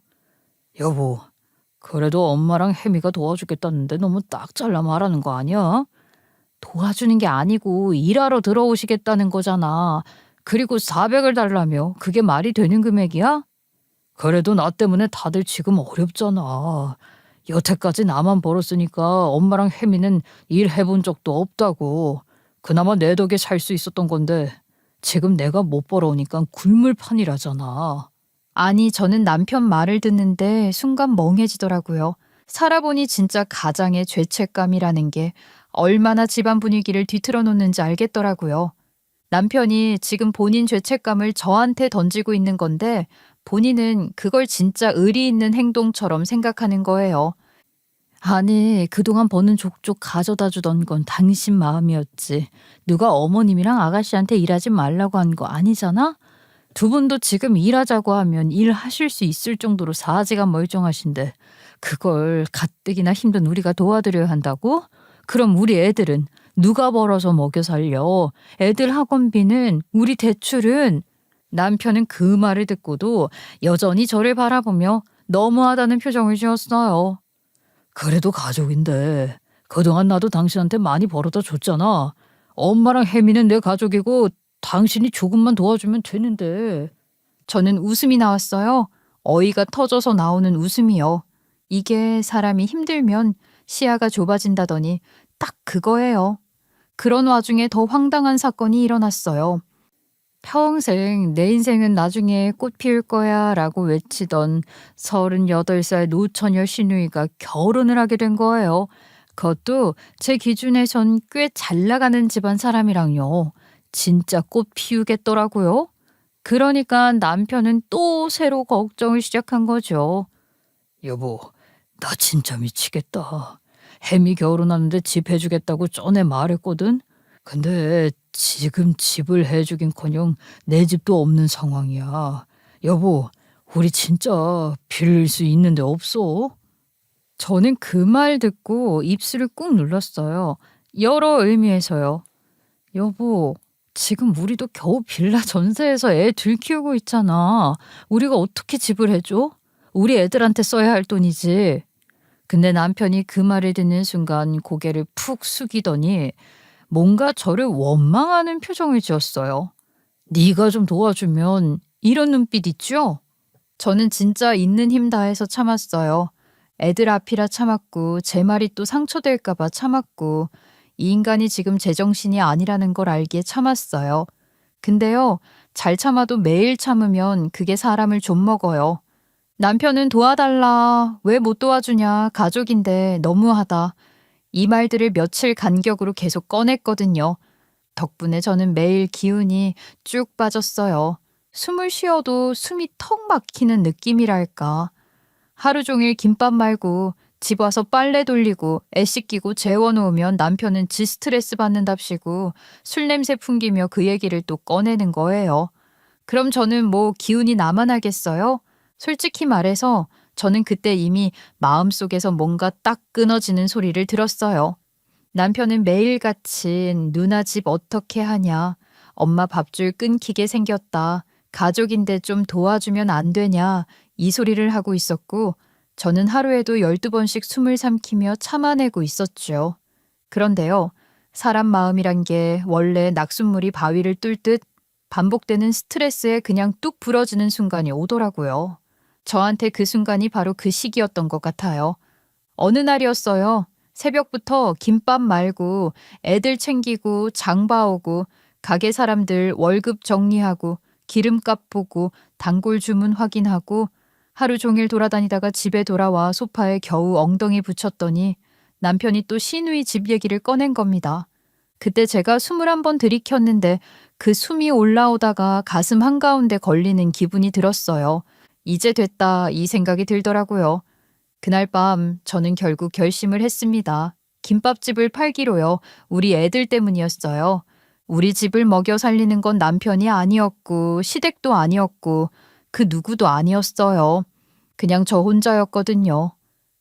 여보, 그래도 엄마랑 혜미가 도와주겠다는데 너무 딱 잘라 말하는 거 아니야? 도와주는 게 아니고 일하러 들어오시겠다는 거잖아. 그리고 400을 달라며 그게 말이 되는 금액이야? 그래도 나 때문에 다들 지금 어렵잖아. 여태까지 나만 벌었으니까 엄마랑 혜미는 일해본 적도 없다고. 그나마 내 덕에 살 수 있었던 건데 지금 내가 못 벌어오니까 굶을 판이라잖아. 아니, 저는 남편 말을 듣는데 순간 멍해지더라고요. 살아보니 진짜 가장의 죄책감이라는 게 얼마나 집안 분위기를 뒤틀어 놓는지 알겠더라고요. 남편이 지금 본인 죄책감을 저한테 던지고 있는 건데 본인은 그걸 진짜 의리 있는 행동처럼 생각하는 거예요. 아니, 그동안 버는 족족 가져다 주던 건 당신 마음이었지. 누가 어머님이랑 아가씨한테 일하지 말라고 한 거 아니잖아? 두 분도 지금 일하자고 하면 일하실 수 있을 정도로 사지가 멀쩡하신데 그걸 가뜩이나 힘든 우리가 도와드려야 한다고? 그럼 우리 애들은 누가 벌어서 먹여 살려? 애들 학원비는, 우리 대출은. 남편은 그 말을 듣고도 여전히 저를 바라보며 너무하다는 표정을 지었어요. 그래도 가족인데 그동안 나도 당신한테 많이 벌어다 줬잖아. 엄마랑 혜미는 내 가족이고 당신이 조금만 도와주면 되는데. 저는 웃음이 나왔어요. 어이가 터져서 나오는 웃음이요. 이게 사람이 힘들면 시야가 좁아진다더니 딱 그거예요. 그런 와중에 더 황당한 사건이 일어났어요. 평생 내 인생은 나중에 꽃 피울 거야 라고 외치던 38살 노처녀 시누이가 결혼을 하게 된 거예요. 그것도 제 기준에선 꽤 잘 나가는 집안 사람이랑요. 진짜 꽃 피우겠더라고요. 그러니까 남편은 또 새로 걱정을 시작한 거죠. 여보, 나 진짜 미치겠다. 혜미 결혼하는데 집 해주겠다고 전에 말했거든. 근데 지금 집을 해주긴커녕 내 집도 없는 상황이야. 여보, 우리 진짜 빌릴 수 있는데 없어? 저는 그 말 듣고 입술을 꾹 눌렀어요. 여러 의미에서요. 여보, 지금 우리도 겨우 빌라 전세에서 애 둘 키우고 있잖아. 우리가 어떻게 집을 해줘? 우리 애들한테 써야 할 돈이지. 근데 남편이 그 말을 듣는 순간 고개를 푹 숙이더니 뭔가 저를 원망하는 표정을 지었어요. 네가 좀 도와주면, 이런 눈빛 있죠? 저는 진짜 있는 힘 다해서 참았어요. 애들 앞이라 참았고 제 말이 또 상처될까 봐 참았고 이 인간이 지금 제정신이 아니라는 걸 알기에 참았어요. 근데요, 잘 참아도 매일 참으면 그게 사람을 좀먹어요. 남편은 도와달라, 왜 못 도와주냐, 가족인데 너무하다. 이 말들을 며칠 간격으로 계속 꺼냈거든요. 덕분에 저는 매일 기운이 쭉 빠졌어요. 숨을 쉬어도 숨이 턱 막히는 느낌이랄까. 하루 종일 김밥 말고 집 와서 빨래 돌리고 애 씻기고 재워놓으면 남편은 지 스트레스 받는답시고 술 냄새 풍기며 그 얘기를 또 꺼내는 거예요. 그럼 저는 뭐 기운이 나만 하겠어요? 솔직히 말해서 저는 그때 이미 마음속에서 뭔가 딱 끊어지는 소리를 들었어요. 남편은 매일같이 누나 집 어떻게 하냐, 엄마 밥줄 끊기게 생겼다, 가족인데 좀 도와주면 안 되냐, 이 소리를 하고 있었고 저는 하루에도 12번씩 숨을 삼키며 참아내고 있었죠. 그런데요, 사람 마음이란 게 원래 낙숫물이 바위를 뚫듯 반복되는 스트레스에 그냥 뚝 부러지는 순간이 오더라고요. 저한테 그 순간이 바로 그 시기였던 것 같아요. 어느 날이었어요. 새벽부터 김밥 말고 애들 챙기고 장 봐오고 가게 사람들 월급 정리하고 기름값 보고 단골 주문 확인하고 하루 종일 돌아다니다가 집에 돌아와 소파에 겨우 엉덩이 붙였더니 남편이 또 시누이 집 얘기를 꺼낸 겁니다. 그때 제가 숨을 한번 들이켰는데 그 숨이 올라오다가 가슴 한가운데 걸리는 기분이 들었어요. 이제 됐다, 이 생각이 들더라고요. 그날 밤 저는 결국 결심을 했습니다. 김밥집을 팔기로요. 우리 애들 때문이었어요. 우리 집을 먹여 살리는 건 남편이 아니었고 시댁도 아니었고 그 누구도 아니었어요. 그냥 저 혼자였거든요.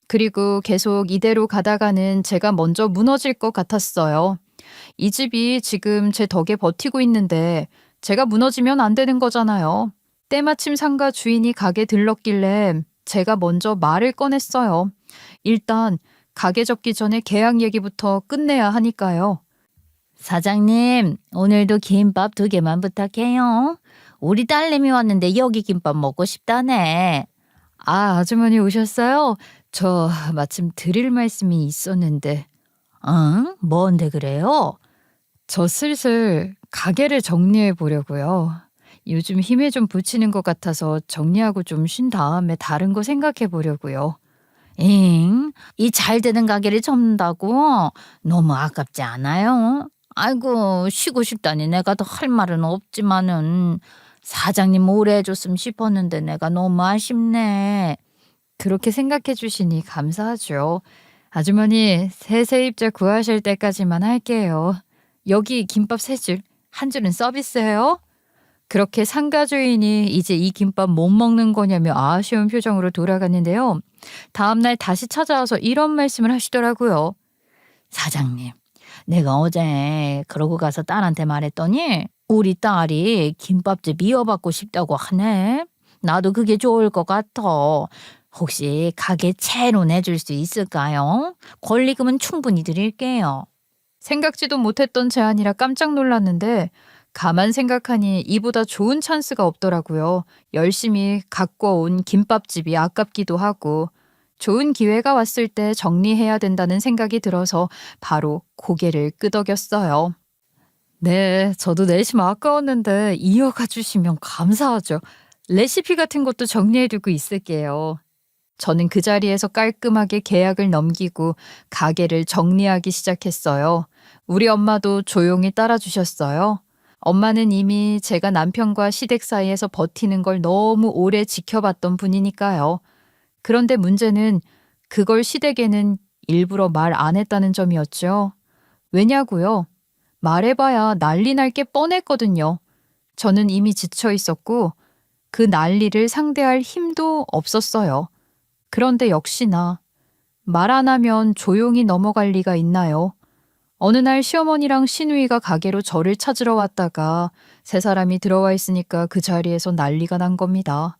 그리고 계속 이대로 가다가는 제가 먼저 무너질 것 같았어요. 이 집이 지금 제 덕에 버티고 있는데 제가 무너지면 안 되는 거잖아요. 때마침 상가 주인이 가게 들렀길래 제가 먼저 말을 꺼냈어요. 일단 가게 접기 전에 계약 얘기부터 끝내야 하니까요. 사장님, 오늘도 김밥 2개만 부탁해요. 우리 딸내미 왔는데 여기 김밥 먹고 싶다네. 아, 아주머니 오셨어요? 저 마침 드릴 말씀이 있었는데. 응? 뭔데 그래요? 저 슬슬 가게를 정리해 보려고요. 요즘 힘에 좀 부치는 것 같아서 정리하고 좀 쉰 다음에 다른 거 생각해 보려고요. 잉? 이 잘 되는 가게를 접는다고? 너무 아깝지 않아요? 아이고 쉬고 싶다니 내가 더 할 말은 없지만은 사장님 오래 해줬으면 싶었는데 내가 너무 아쉽네. 그렇게 생각해 주시니 감사하죠. 아주머니, 새 세입자 구하실 때까지만 할게요. 여기 김밥 3줄, 한 줄은 서비스예요. 그렇게 상가 주인이 이제 이 김밥 못 먹는 거냐며 아쉬운 표정으로 돌아갔는데요. 다음날 다시 찾아와서 이런 말씀을 하시더라고요. 사장님, 내가 어제 그러고 가서 딸한테 말했더니 우리 딸이 김밥집 이어받고 싶다고 하네. 나도 그게 좋을 것 같아. 혹시 가게 채로 내줄 수 있을까요? 권리금은 충분히 드릴게요. 생각지도 못했던 제안이라 깜짝 놀랐는데 가만 생각하니 이보다 좋은 찬스가 없더라고요. 열심히 갖고 온 김밥집이 아깝기도 하고 좋은 기회가 왔을 때 정리해야 된다는 생각이 들어서 바로 고개를 끄덕였어요. 네, 저도 내심 아까웠는데 이어가 주시면 감사하죠. 레시피 같은 것도 정리해두고 있을게요. 저는 그 자리에서 깔끔하게 계약을 넘기고 가게를 정리하기 시작했어요. 우리 엄마도 조용히 따라주셨어요. 엄마는 이미 제가 남편과 시댁 사이에서 버티는 걸 너무 오래 지켜봤던 분이니까요. 그런데 문제는 그걸 시댁에는 일부러 말 안 했다는 점이었죠. 왜냐고요? 말해봐야 난리 날 게 뻔했거든요. 저는 이미 지쳐 있었고 그 난리를 상대할 힘도 없었어요. 그런데 역시나 말 안 하면 조용히 넘어갈 리가 있나요? 어느 날 시어머니랑 시누이가 가게로 저를 찾으러 왔다가 세 사람이 들어와 있으니까 그 자리에서 난리가 난 겁니다.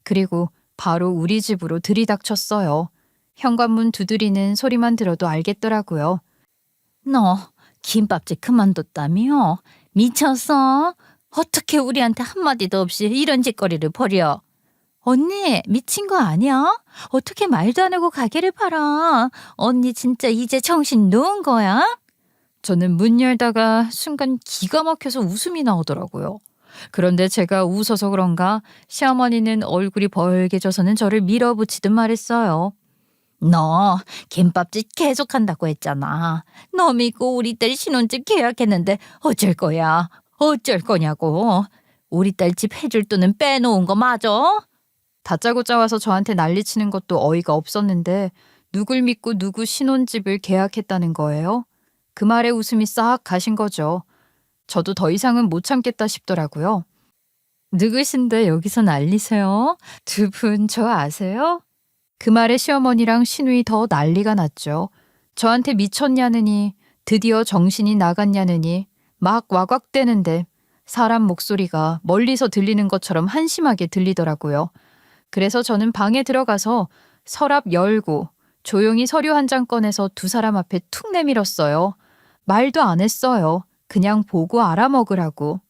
그리고 바로 우리 집으로 들이닥쳤어요. 현관문 두드리는 소리만 들어도 알겠더라고요. 너 김밥집 그만뒀다며? 미쳤어? 어떻게 우리한테 한마디도 없이 이런 짓거리를 벌여? 언니 미친 거 아니야? 어떻게 말도 안 하고 가게를 팔아? 언니 진짜 이제 정신 놓은 거야? 저는 문 열다가 순간 기가 막혀서 웃음이 나오더라고요. 그런데 제가 웃어서 그런가 시어머니는 얼굴이 벌개져서는 저를 밀어붙이듯 말했어요. 너 김밥집 계속한다고 했잖아. 너 믿고 우리 딸 신혼집 계약했는데 어쩔 거야? 어쩔 거냐고. 우리 딸 집 해줄 돈은 빼놓은 거 맞아? 다짜고짜 와서 저한테 난리치는 것도 어이가 없었는데 누굴 믿고 누구 신혼집을 계약했다는 거예요? 그 말에 웃음이 싹 가신 거죠. 저도 더 이상은 못 참겠다 싶더라고요. 누구신데 여기서 난리세요? 두 분 저 아세요? 그 말에 시어머니랑 시누이 더 난리가 났죠. 저한테 미쳤냐느니 드디어 정신이 나갔냐느니 막 와곽대는데 사람 목소리가 멀리서 들리는 것처럼 한심하게 들리더라고요. 그래서 저는 방에 들어가서 서랍 열고 조용히 서류 한 장 꺼내서 두 사람 앞에 툭 내밀었어요. 말도 안 했어요. 그냥 보고 알아먹으라고.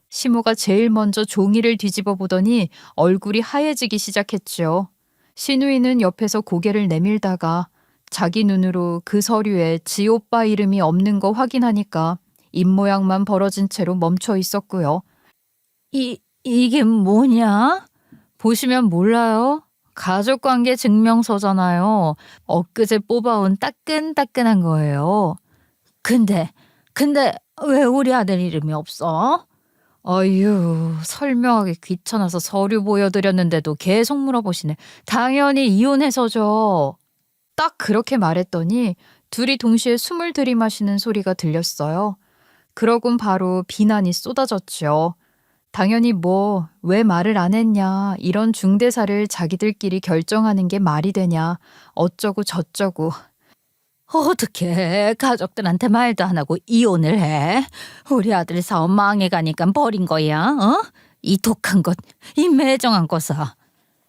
시모가 제일 먼저 종이를 뒤집어 보더니 얼굴이 하얘지기 시작했죠. 시누이는 옆에서 고개를 내밀다가 자기 눈으로 그 서류에 지 오빠 이름이 없는 거 확인하니까 입모양만 벌어진 채로 멈춰 있었고요. 이게 뭐냐? 보시면 몰라요? 가족관계 증명서잖아요. 엊그제 뽑아온 따끈따끈한 거예요. 근데 왜 우리 아들 이름이 없어? 어휴, 설명하기 귀찮아서 서류 보여드렸는데도 계속 물어보시네. 당연히 이혼해서죠. 딱 그렇게 말했더니 둘이 동시에 숨을 들이마시는 소리가 들렸어요. 그러곤 바로 비난이 쏟아졌죠. 당연히 왜 말을 안 했냐, 이런 중대사를 자기들끼리 결정하는 게 말이 되냐, 어쩌고 저쩌고. 어떻게 가족들한테 말도 안 하고 이혼을 해? 우리 아들 사업 망해가니까 버린 거야, 어? 이 독한 것, 이 매정한 거사.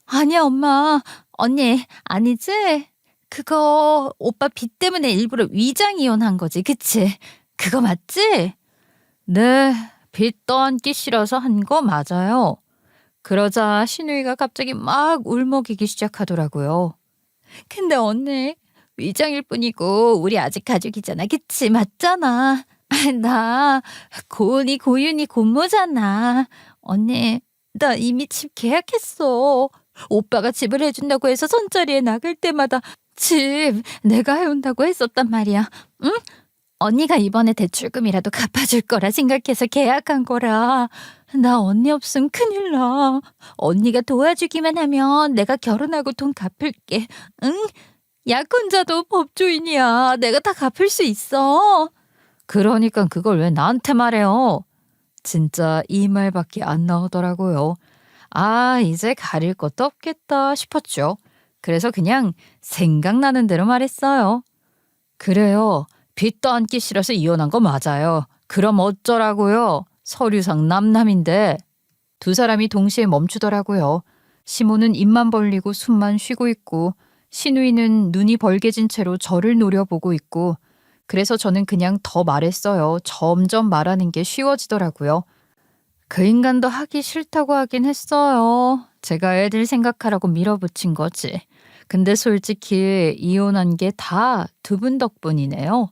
아니야, 엄마. 언니, 아니지? 그거 오빠 빚 때문에 일부러 위장 이혼한 거지, 그치? 그거 맞지? 네, 빚 떠안기 싫어서 한 거 맞아요. 그러자 시누이가 갑자기 막 울먹이기 시작하더라고요. 근데 언니, 위장일 뿐이고 우리 아직 가족이잖아, 그치? 맞잖아. 나 고은이 고윤이 고모잖아. 언니, 나 이미 집 계약했어. 오빠가 집을 해준다고 해서 손자리에 나갈 때마다 집 내가 해온다고 했었단 말이야. 응? 언니가 이번에 대출금이라도 갚아줄 거라 생각해서 계약한 거라. 나 언니 없으면 큰일 나. 언니가 도와주기만 하면 내가 결혼하고 돈 갚을게. 응? 약혼자도 법조인이야. 내가 다 갚을 수 있어. 그러니까 그걸 왜 나한테 말해요? 진짜 이 말밖에 안 나오더라고요. 아, 이제 가릴 것도 없겠다 싶었죠. 그래서 그냥 생각나는 대로 말했어요. 그래요. 빚도 안기 싫어서 이혼한 거 맞아요. 그럼 어쩌라고요? 서류상 남남인데. 두 사람이 동시에 멈추더라고요. 시모는 입만 벌리고 숨만 쉬고 있고 신우이는 눈이 벌개진 채로 저를 노려보고 있고 그래서 저는 그냥 더 말했어요. 점점 말하는 게 쉬워지더라고요. 그 인간도 하기 싫다고 하긴 했어요. 제가 애들 생각하라고 밀어붙인 거지. 근데 솔직히 이혼한 게 다 두 분 덕분이네요.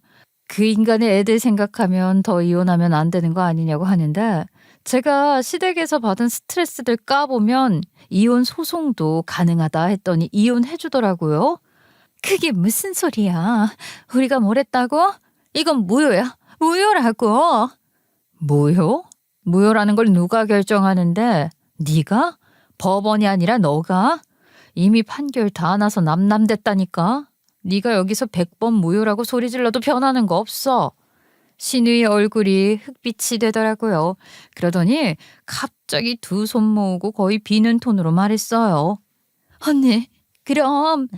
그 인간의 애들 생각하면 더 이혼하면 안 되는 거 아니냐고 하는데 제가 시댁에서 받은 스트레스들 까보면 이혼 소송도 가능하다 했더니 이혼해주더라고요. 그게 무슨 소리야? 우리가 뭘 했다고? 이건 무효야. 무효라고. 무효? 무효라는 걸 누가 결정하는데? 네가? 법원이 아니라 너가? 이미 판결 다 나서 남남됐다니까? 네가 여기서 100번 무효라고 소리 질러도 변하는 거 없어. 신우의 얼굴이 흑빛이 되더라고요. 그러더니 갑자기 두 손 모으고 거의 비는 톤으로 말했어요. 언니, 그럼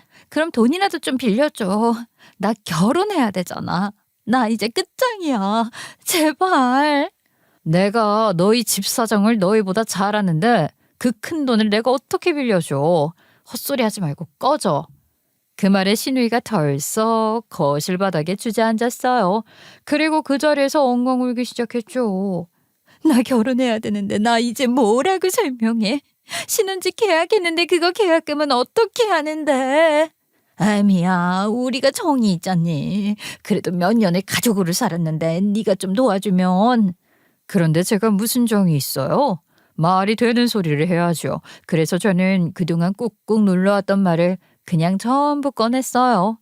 돈이라도 좀 빌려줘. 나 결혼해야 되잖아. 나 이제 끝장이야. 제발. 내가 너희 집 사정을 너희보다 잘 아는데 그 큰 돈을 내가 어떻게 빌려줘. 헛소리 하지 말고 꺼져. 그 말에 신우이가 덜썩 거실 바닥에 주저앉았어요. 그리고 그 자리에서 엉엉 울기 시작했죠. 나 결혼해야 되는데 나 이제 뭐라고 설명해? 신혼집 계약했는데 그거 계약금은 어떻게 하는데? 아미야, 우리가 정이 있잖니. 그래도 몇 년을 가족으로 살았는데 네가 좀 도와주면. 그런데 제가 무슨 정이 있어요? 말이 되는 소리를 해야죠. 그래서 저는 그동안 꾹꾹 눌러왔던 말을 그냥 전부 꺼냈어요.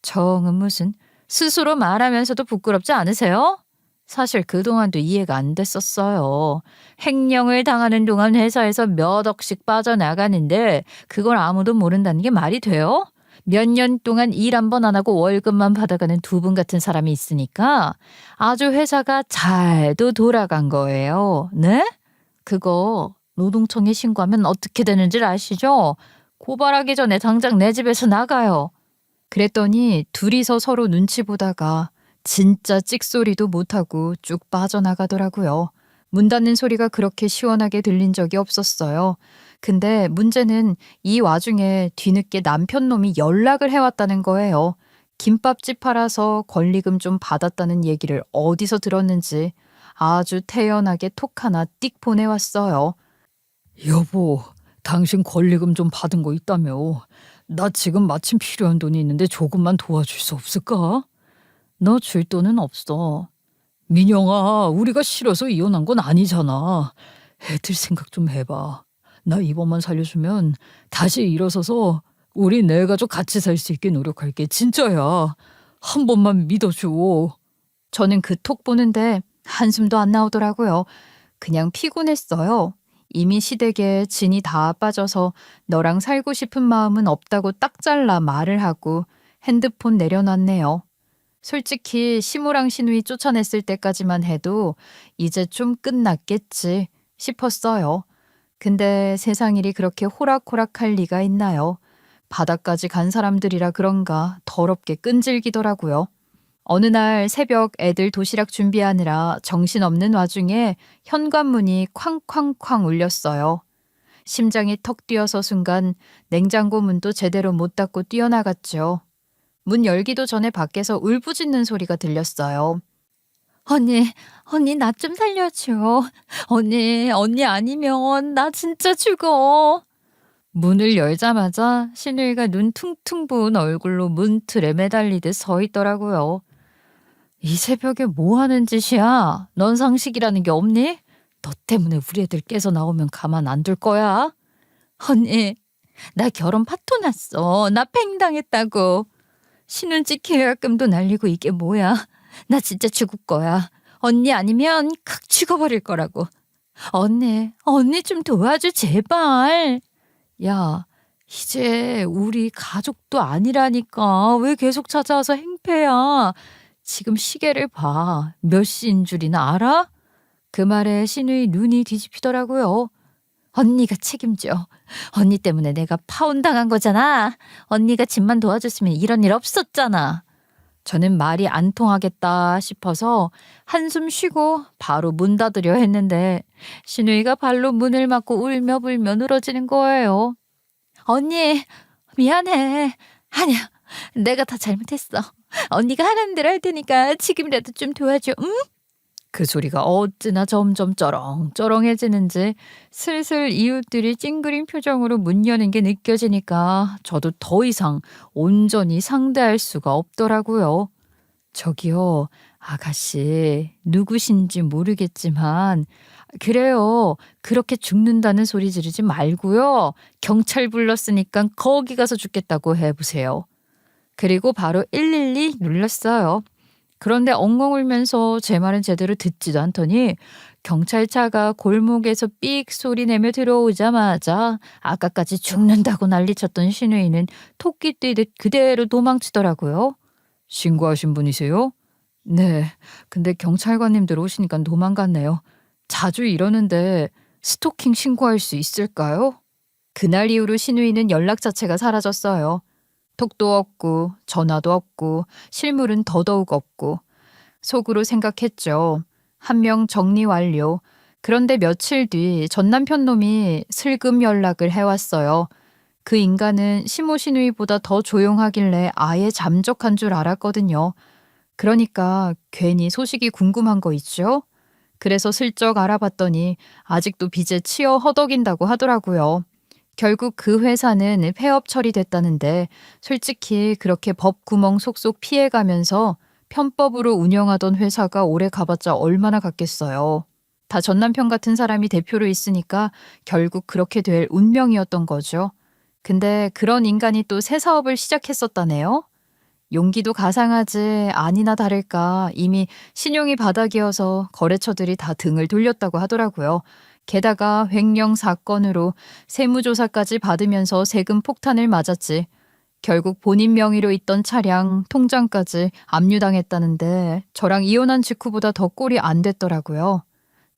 정은 무슨 스스로 말하면서도 부끄럽지 않으세요? 사실 그동안도 이해가 안 됐었어요. 횡령을 당하는 동안 회사에서 몇 억씩 빠져나가는데 그걸 아무도 모른다는 게 말이 돼요? 몇 년 동안 일 한 번 안 하고 월급만 받아가는 두 분 같은 사람이 있으니까 아주 회사가 잘도 돌아간 거예요. 네? 그거 노동청에 신고하면 어떻게 되는지 아시죠? 고발하기 전에 당장 내 집에서 나가요. 그랬더니 둘이서 서로 눈치 보다가 진짜 찍소리도 못하고 쭉 빠져나가더라고요. 문 닫는 소리가 그렇게 시원하게 들린 적이 없었어요. 근데 문제는 이 와중에 뒤늦게 남편 놈이 연락을 해왔다는 거예요. 김밥집 팔아서 권리금 좀 받았다는 얘기를 어디서 들었는지 아주 태연하게 톡 하나 띡 보내왔어요. 여보, 당신 권리금 좀 받은 거 있다며. 나 지금 마침 필요한 돈이 있는데 조금만 도와줄 수 없을까? 너 줄 돈은 없어. 민영아, 우리가 싫어서 이혼한 건 아니잖아. 애들 생각 좀 해봐. 나 이번만 살려주면 다시 일어서서 우리 네 가족 같이 살 수 있게 노력할게. 진짜야. 한 번만 믿어줘. 저는 그 톡 보는데 한숨도 안 나오더라고요. 그냥 피곤했어요. 이미 시댁에 진이 다 빠져서 너랑 살고 싶은 마음은 없다고 딱 잘라 말을 하고 핸드폰 내려놨네요. 솔직히 시무랑 시누이 쫓아냈을 때까지만 해도 이제 좀 끝났겠지 싶었어요. 근데 세상 일이 그렇게 호락호락할 리가 있나요? 바닥까지 간 사람들이라 그런가 더럽게 끈질기더라고요. 어느 날 새벽 애들 도시락 준비하느라 정신없는 와중에 현관문이 쾅쾅쾅 울렸어요. 심장이 턱 뛰어서 순간 냉장고 문도 제대로 못 닫고 뛰어나갔죠. 문 열기도 전에 밖에서 울부짖는 소리가 들렸어요. 언니 나 좀 살려줘. 언니 아니면 나 진짜 죽어. 문을 열자마자 신우이가 눈 퉁퉁 부은 얼굴로 문틀에 매달리듯 서 있더라고요. 이 새벽에 뭐 하는 짓이야? 넌 상식이라는 게 없니? 너 때문에 우리 애들 깨서 나오면 가만 안 둘 거야? 언니, 나 결혼 파토 났어. 나 팽당했다고. 신혼집 계약금도 날리고 이게 뭐야? 나 진짜 죽을 거야. 언니 아니면 칵 죽어버릴 거라고. 언니 좀 도와줘, 제발. 야, 이제 우리 가족도 아니라니까. 왜 계속 찾아와서 행패야? 지금 시계를 봐. 몇 시인 줄이나 알아? 그 말에 신우의 눈이 뒤집히더라고요. 언니가 책임져. 언니 때문에 내가 파혼당한 거잖아. 언니가 집만 도와줬으면 이런 일 없었잖아. 저는 말이 안 통하겠다 싶어서 한숨 쉬고 바로 문 닫으려 했는데 신우이가 발로 문을 맞고 울며 불며 늘어지는 거예요. 언니, 미안해. 아니야, 내가 다 잘못했어. 언니가 하라는 대로 할 테니까 지금이라도 좀 도와줘, 응? 그 소리가 어찌나 점점 쩌렁쩌렁해지는지 슬슬 이웃들이 찡그린 표정으로 문 여는 게 느껴지니까 저도 더 이상 온전히 상대할 수가 없더라고요. 저기요, 아가씨, 누구신지 모르겠지만 그래요. 그렇게 죽는다는 소리 지르지 말고요. 경찰 불렀으니까 거기 가서 죽겠다고 해보세요. 그리고 바로 112 눌렀어요. 그런데 엉엉 울면서 제 말은 제대로 듣지도 않더니 경찰차가 골목에서 삑 소리 내며 들어오자마자 아까까지 죽는다고 난리쳤던 신우이는 토끼 뛰듯 그대로 도망치더라고요. 신고하신 분이세요? 네. 근데 경찰관님들 오시니까 도망갔네요. 자주 이러는데 스토킹 신고할 수 있을까요? 그날 이후로 신우이는 연락 자체가 사라졌어요. 톡도 없고 전화도 없고 실물은 더더욱 없고 속으로 생각했죠. 한 명 정리 완료. 그런데 며칠 뒤 전 남편 놈이 슬금 연락을 해왔어요. 그 인간은 시모 신우이보다 더 조용하길래 아예 잠적한 줄 알았거든요. 그러니까 괜히 소식이 궁금한 거 있죠? 그래서 슬쩍 알아봤더니 아직도 빚에 치여 허덕인다고 하더라고요. 결국 그 회사는 폐업 처리됐다는데 솔직히 그렇게 법 구멍 속속 피해가면서 편법으로 운영하던 회사가 오래 가봤자 얼마나 갔겠어요. 다 전 남편 같은 사람이 대표로 있으니까 결국 그렇게 될 운명이었던 거죠. 근데 그런 인간이 또 새 사업을 시작했었다네요. 용기도 가상하지 아니나 다를까 이미 신용이 바닥이어서 거래처들이 다 등을 돌렸다고 하더라고요. 게다가 횡령 사건으로 세무조사까지 받으면서 세금 폭탄을 맞았지. 결국 본인 명의로 있던 차량, 통장까지 압류당했다는데 저랑 이혼한 직후보다 더 꼴이 안 됐더라고요.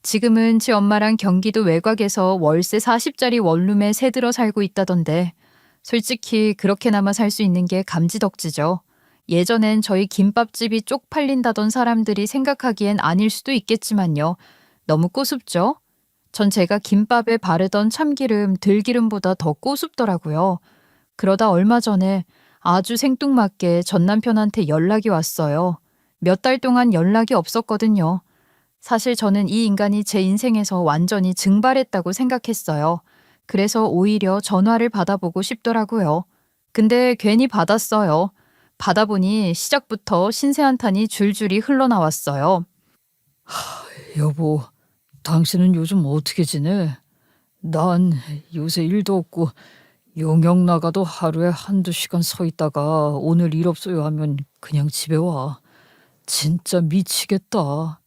지금은 지 엄마랑 경기도 외곽에서 월세 40짜리 원룸에 새들어 살고 있다던데 솔직히 그렇게나마 살 수 있는 게 감지덕지죠. 예전엔 저희 김밥집이 쪽팔린다던 사람들이 생각하기엔 아닐 수도 있겠지만요. 너무 꼬숩죠? 전 제가 김밥에 바르던 참기름, 들기름보다 더 꼬숩더라고요. 그러다 얼마 전에 아주 생뚱맞게 전 남편한테 연락이 왔어요. 몇 달 동안 연락이 없었거든요. 사실 저는 이 인간이 제 인생에서 완전히 증발했다고 생각했어요. 그래서 오히려 전화를 받아보고 싶더라고요. 근데 괜히 받았어요. 받아보니 시작부터 신세 한탄이 줄줄이 흘러나왔어요. 여보, 당신은 요즘 어떻게 지내? 난 요새 일도 없고 용역 나가도 하루에 한두 시간 서 있다가 오늘 일 없어요 하면 그냥 집에 와. 진짜 미치겠다.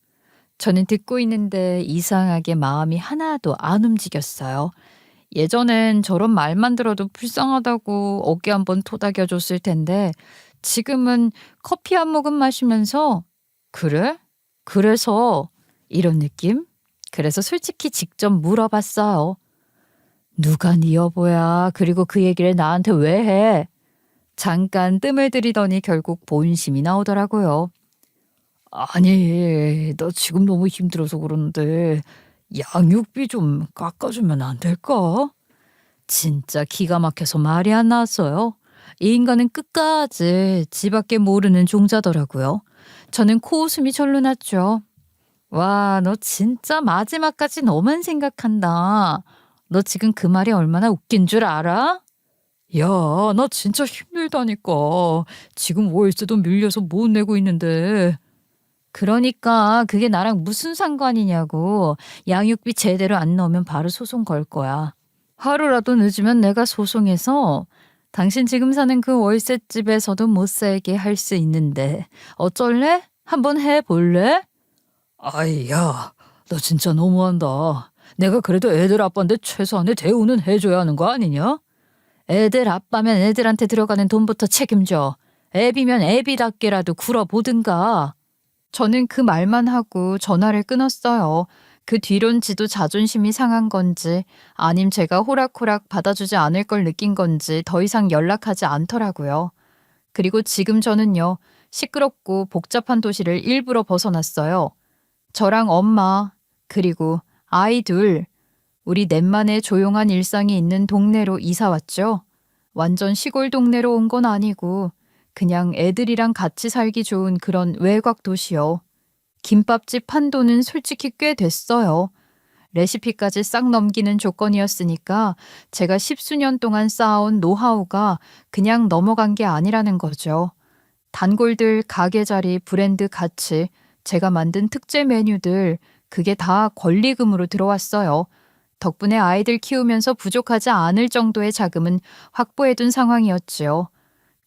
저는 듣고 있는데 이상하게 마음이 하나도 안 움직였어요. 예전엔 저런 말만 들어도 불쌍하다고 어깨 한번 토닥여줬을 텐데 지금은 커피 한 모금 마시면서 그래? 그래서 이런 느낌? 그래서 솔직히 직접 물어봤어요. 누가 네 여보야? 그리고 그 얘기를 나한테 왜 해? 잠깐 뜸을 들이더니 결국 본심이 나오더라고요. 아니, 나 지금 너무 힘들어서 그러는데 양육비 좀 깎아주면 안 될까? 진짜 기가 막혀서 말이 안 나왔어요. 이 인간은 끝까지 지밖에 모르는 종자더라고요. 저는 코웃음이 절로 났죠. 와, 너 진짜 마지막까지 너만 생각한다. 너 지금 그 말이 얼마나 웃긴 줄 알아? 야, 나 진짜 힘들다니까. 지금 월세도 밀려서 못 내고 있는데. 그러니까 그게 나랑 무슨 상관이냐고. 양육비 제대로 안 넣으면 바로 소송 걸 거야. 하루라도 늦으면 내가 소송해서 당신 지금 사는 그 월세집에서도 못 살게 할 수 있는데 어쩔래? 한번 해볼래? 아이, 야, 너 진짜 너무한다. 내가 그래도 애들 아빠인데 최소한의 대우는 해줘야 하는 거 아니냐? 애들 아빠면 애들한테 들어가는 돈부터 책임져. 애비면 애비답게라도 굴어보든가. 저는 그 말만 하고 전화를 끊었어요. 그 뒤론 지도 자존심이 상한 건지 아님 제가 호락호락 받아주지 않을 걸 느낀 건지 더 이상 연락하지 않더라고요. 그리고 지금 저는요, 시끄럽고 복잡한 도시를 일부러 벗어났어요. 저랑 엄마, 그리고 아이 둘, 우리 넷만의 조용한 일상이 있는 동네로 이사 왔죠. 완전 시골 동네로 온 건 아니고 그냥 애들이랑 같이 살기 좋은 그런 외곽 도시요. 김밥집 한도는 솔직히 꽤 됐어요. 레시피까지 싹 넘기는 조건이었으니까 제가 십수년 동안 쌓아온 노하우가 그냥 넘어간 게 아니라는 거죠. 단골들, 가게 자리, 브랜드 가치, 제가 만든 특제 메뉴들, 그게 다 권리금으로 들어왔어요. 덕분에 아이들 키우면서 부족하지 않을 정도의 자금은 확보해둔 상황이었지요.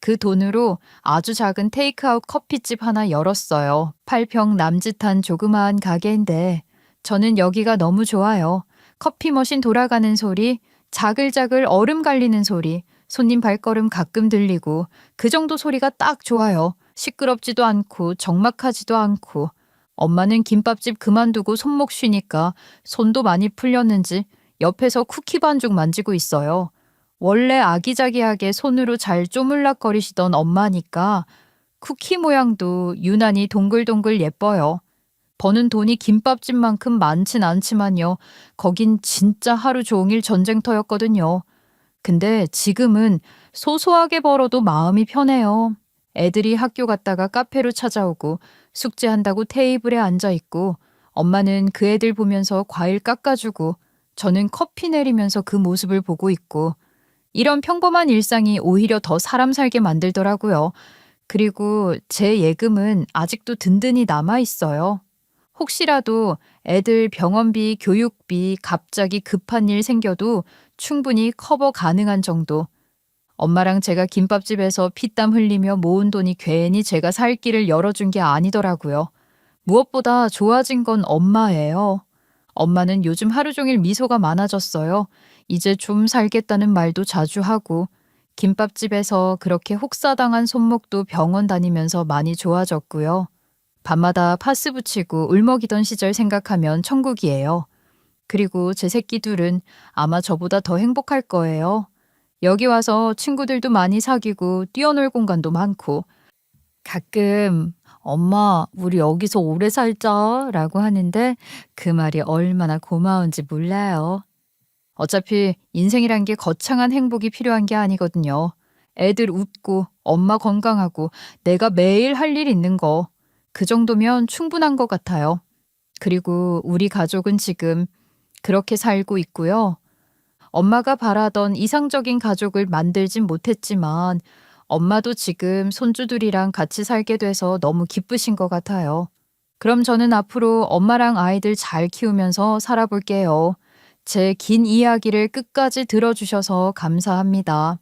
그 돈으로 아주 작은 테이크아웃 커피집 하나 열었어요. 8평 남짓한 조그마한 가게인데 저는 여기가 너무 좋아요. 커피 머신 돌아가는 소리, 자글자글 얼음 갈리는 소리, 손님 발걸음 가끔 들리고 그 정도 소리가 딱 좋아요. 시끄럽지도 않고 적막하지도 않고. 엄마는 김밥집 그만두고 손목 쉬니까 손도 많이 풀렸는지 옆에서 쿠키 반죽 만지고 있어요. 원래 아기자기하게 손으로 잘 쪼물락거리시던 엄마니까 쿠키 모양도 유난히 동글동글 예뻐요. 버는 돈이 김밥집만큼 많진 않지만요. 거긴 진짜 하루 종일 전쟁터였거든요. 근데 지금은 소소하게 벌어도 마음이 편해요. 애들이 학교 갔다가 카페로 찾아오고 숙제한다고 테이블에 앉아있고 엄마는 그 애들 보면서 과일 깎아주고 저는 커피 내리면서 그 모습을 보고 있고 이런 평범한 일상이 오히려 더 사람 살게 만들더라고요. 그리고 제 예금은 아직도 든든히 남아있어요. 혹시라도 애들 병원비, 교육비, 갑자기 급한 일 생겨도 충분히 커버 가능한 정도. 엄마랑 제가 김밥집에서 피땀 흘리며 모은 돈이 괜히 제가 살 길을 열어준 게 아니더라고요. 무엇보다 좋아진 건 엄마예요. 엄마는 요즘 하루 종일 미소가 많아졌어요. 이제 좀 살겠다는 말도 자주 하고 김밥집에서 그렇게 혹사당한 손목도 병원 다니면서 많이 좋아졌고요. 밤마다 파스 붙이고 울먹이던 시절 생각하면 천국이에요. 그리고 제 새끼 둘은 아마 저보다 더 행복할 거예요. 여기 와서 친구들도 많이 사귀고 뛰어놀 공간도 많고 가끔 엄마 우리 여기서 오래 살자 라고 하는데 그 말이 얼마나 고마운지 몰라요. 어차피 인생이란 게 거창한 행복이 필요한 게 아니거든요. 애들 웃고 엄마 건강하고 내가 매일 할 일 있는 거. 그 정도면 충분한 것 같아요. 그리고 우리 가족은 지금 그렇게 살고 있고요. 엄마가 바라던 이상적인 가족을 만들진 못했지만 엄마도 지금 손주들이랑 같이 살게 돼서 너무 기쁘신 것 같아요. 그럼 저는 앞으로 엄마랑 아이들 잘 키우면서 살아볼게요. 제 긴 이야기를 끝까지 들어주셔서 감사합니다.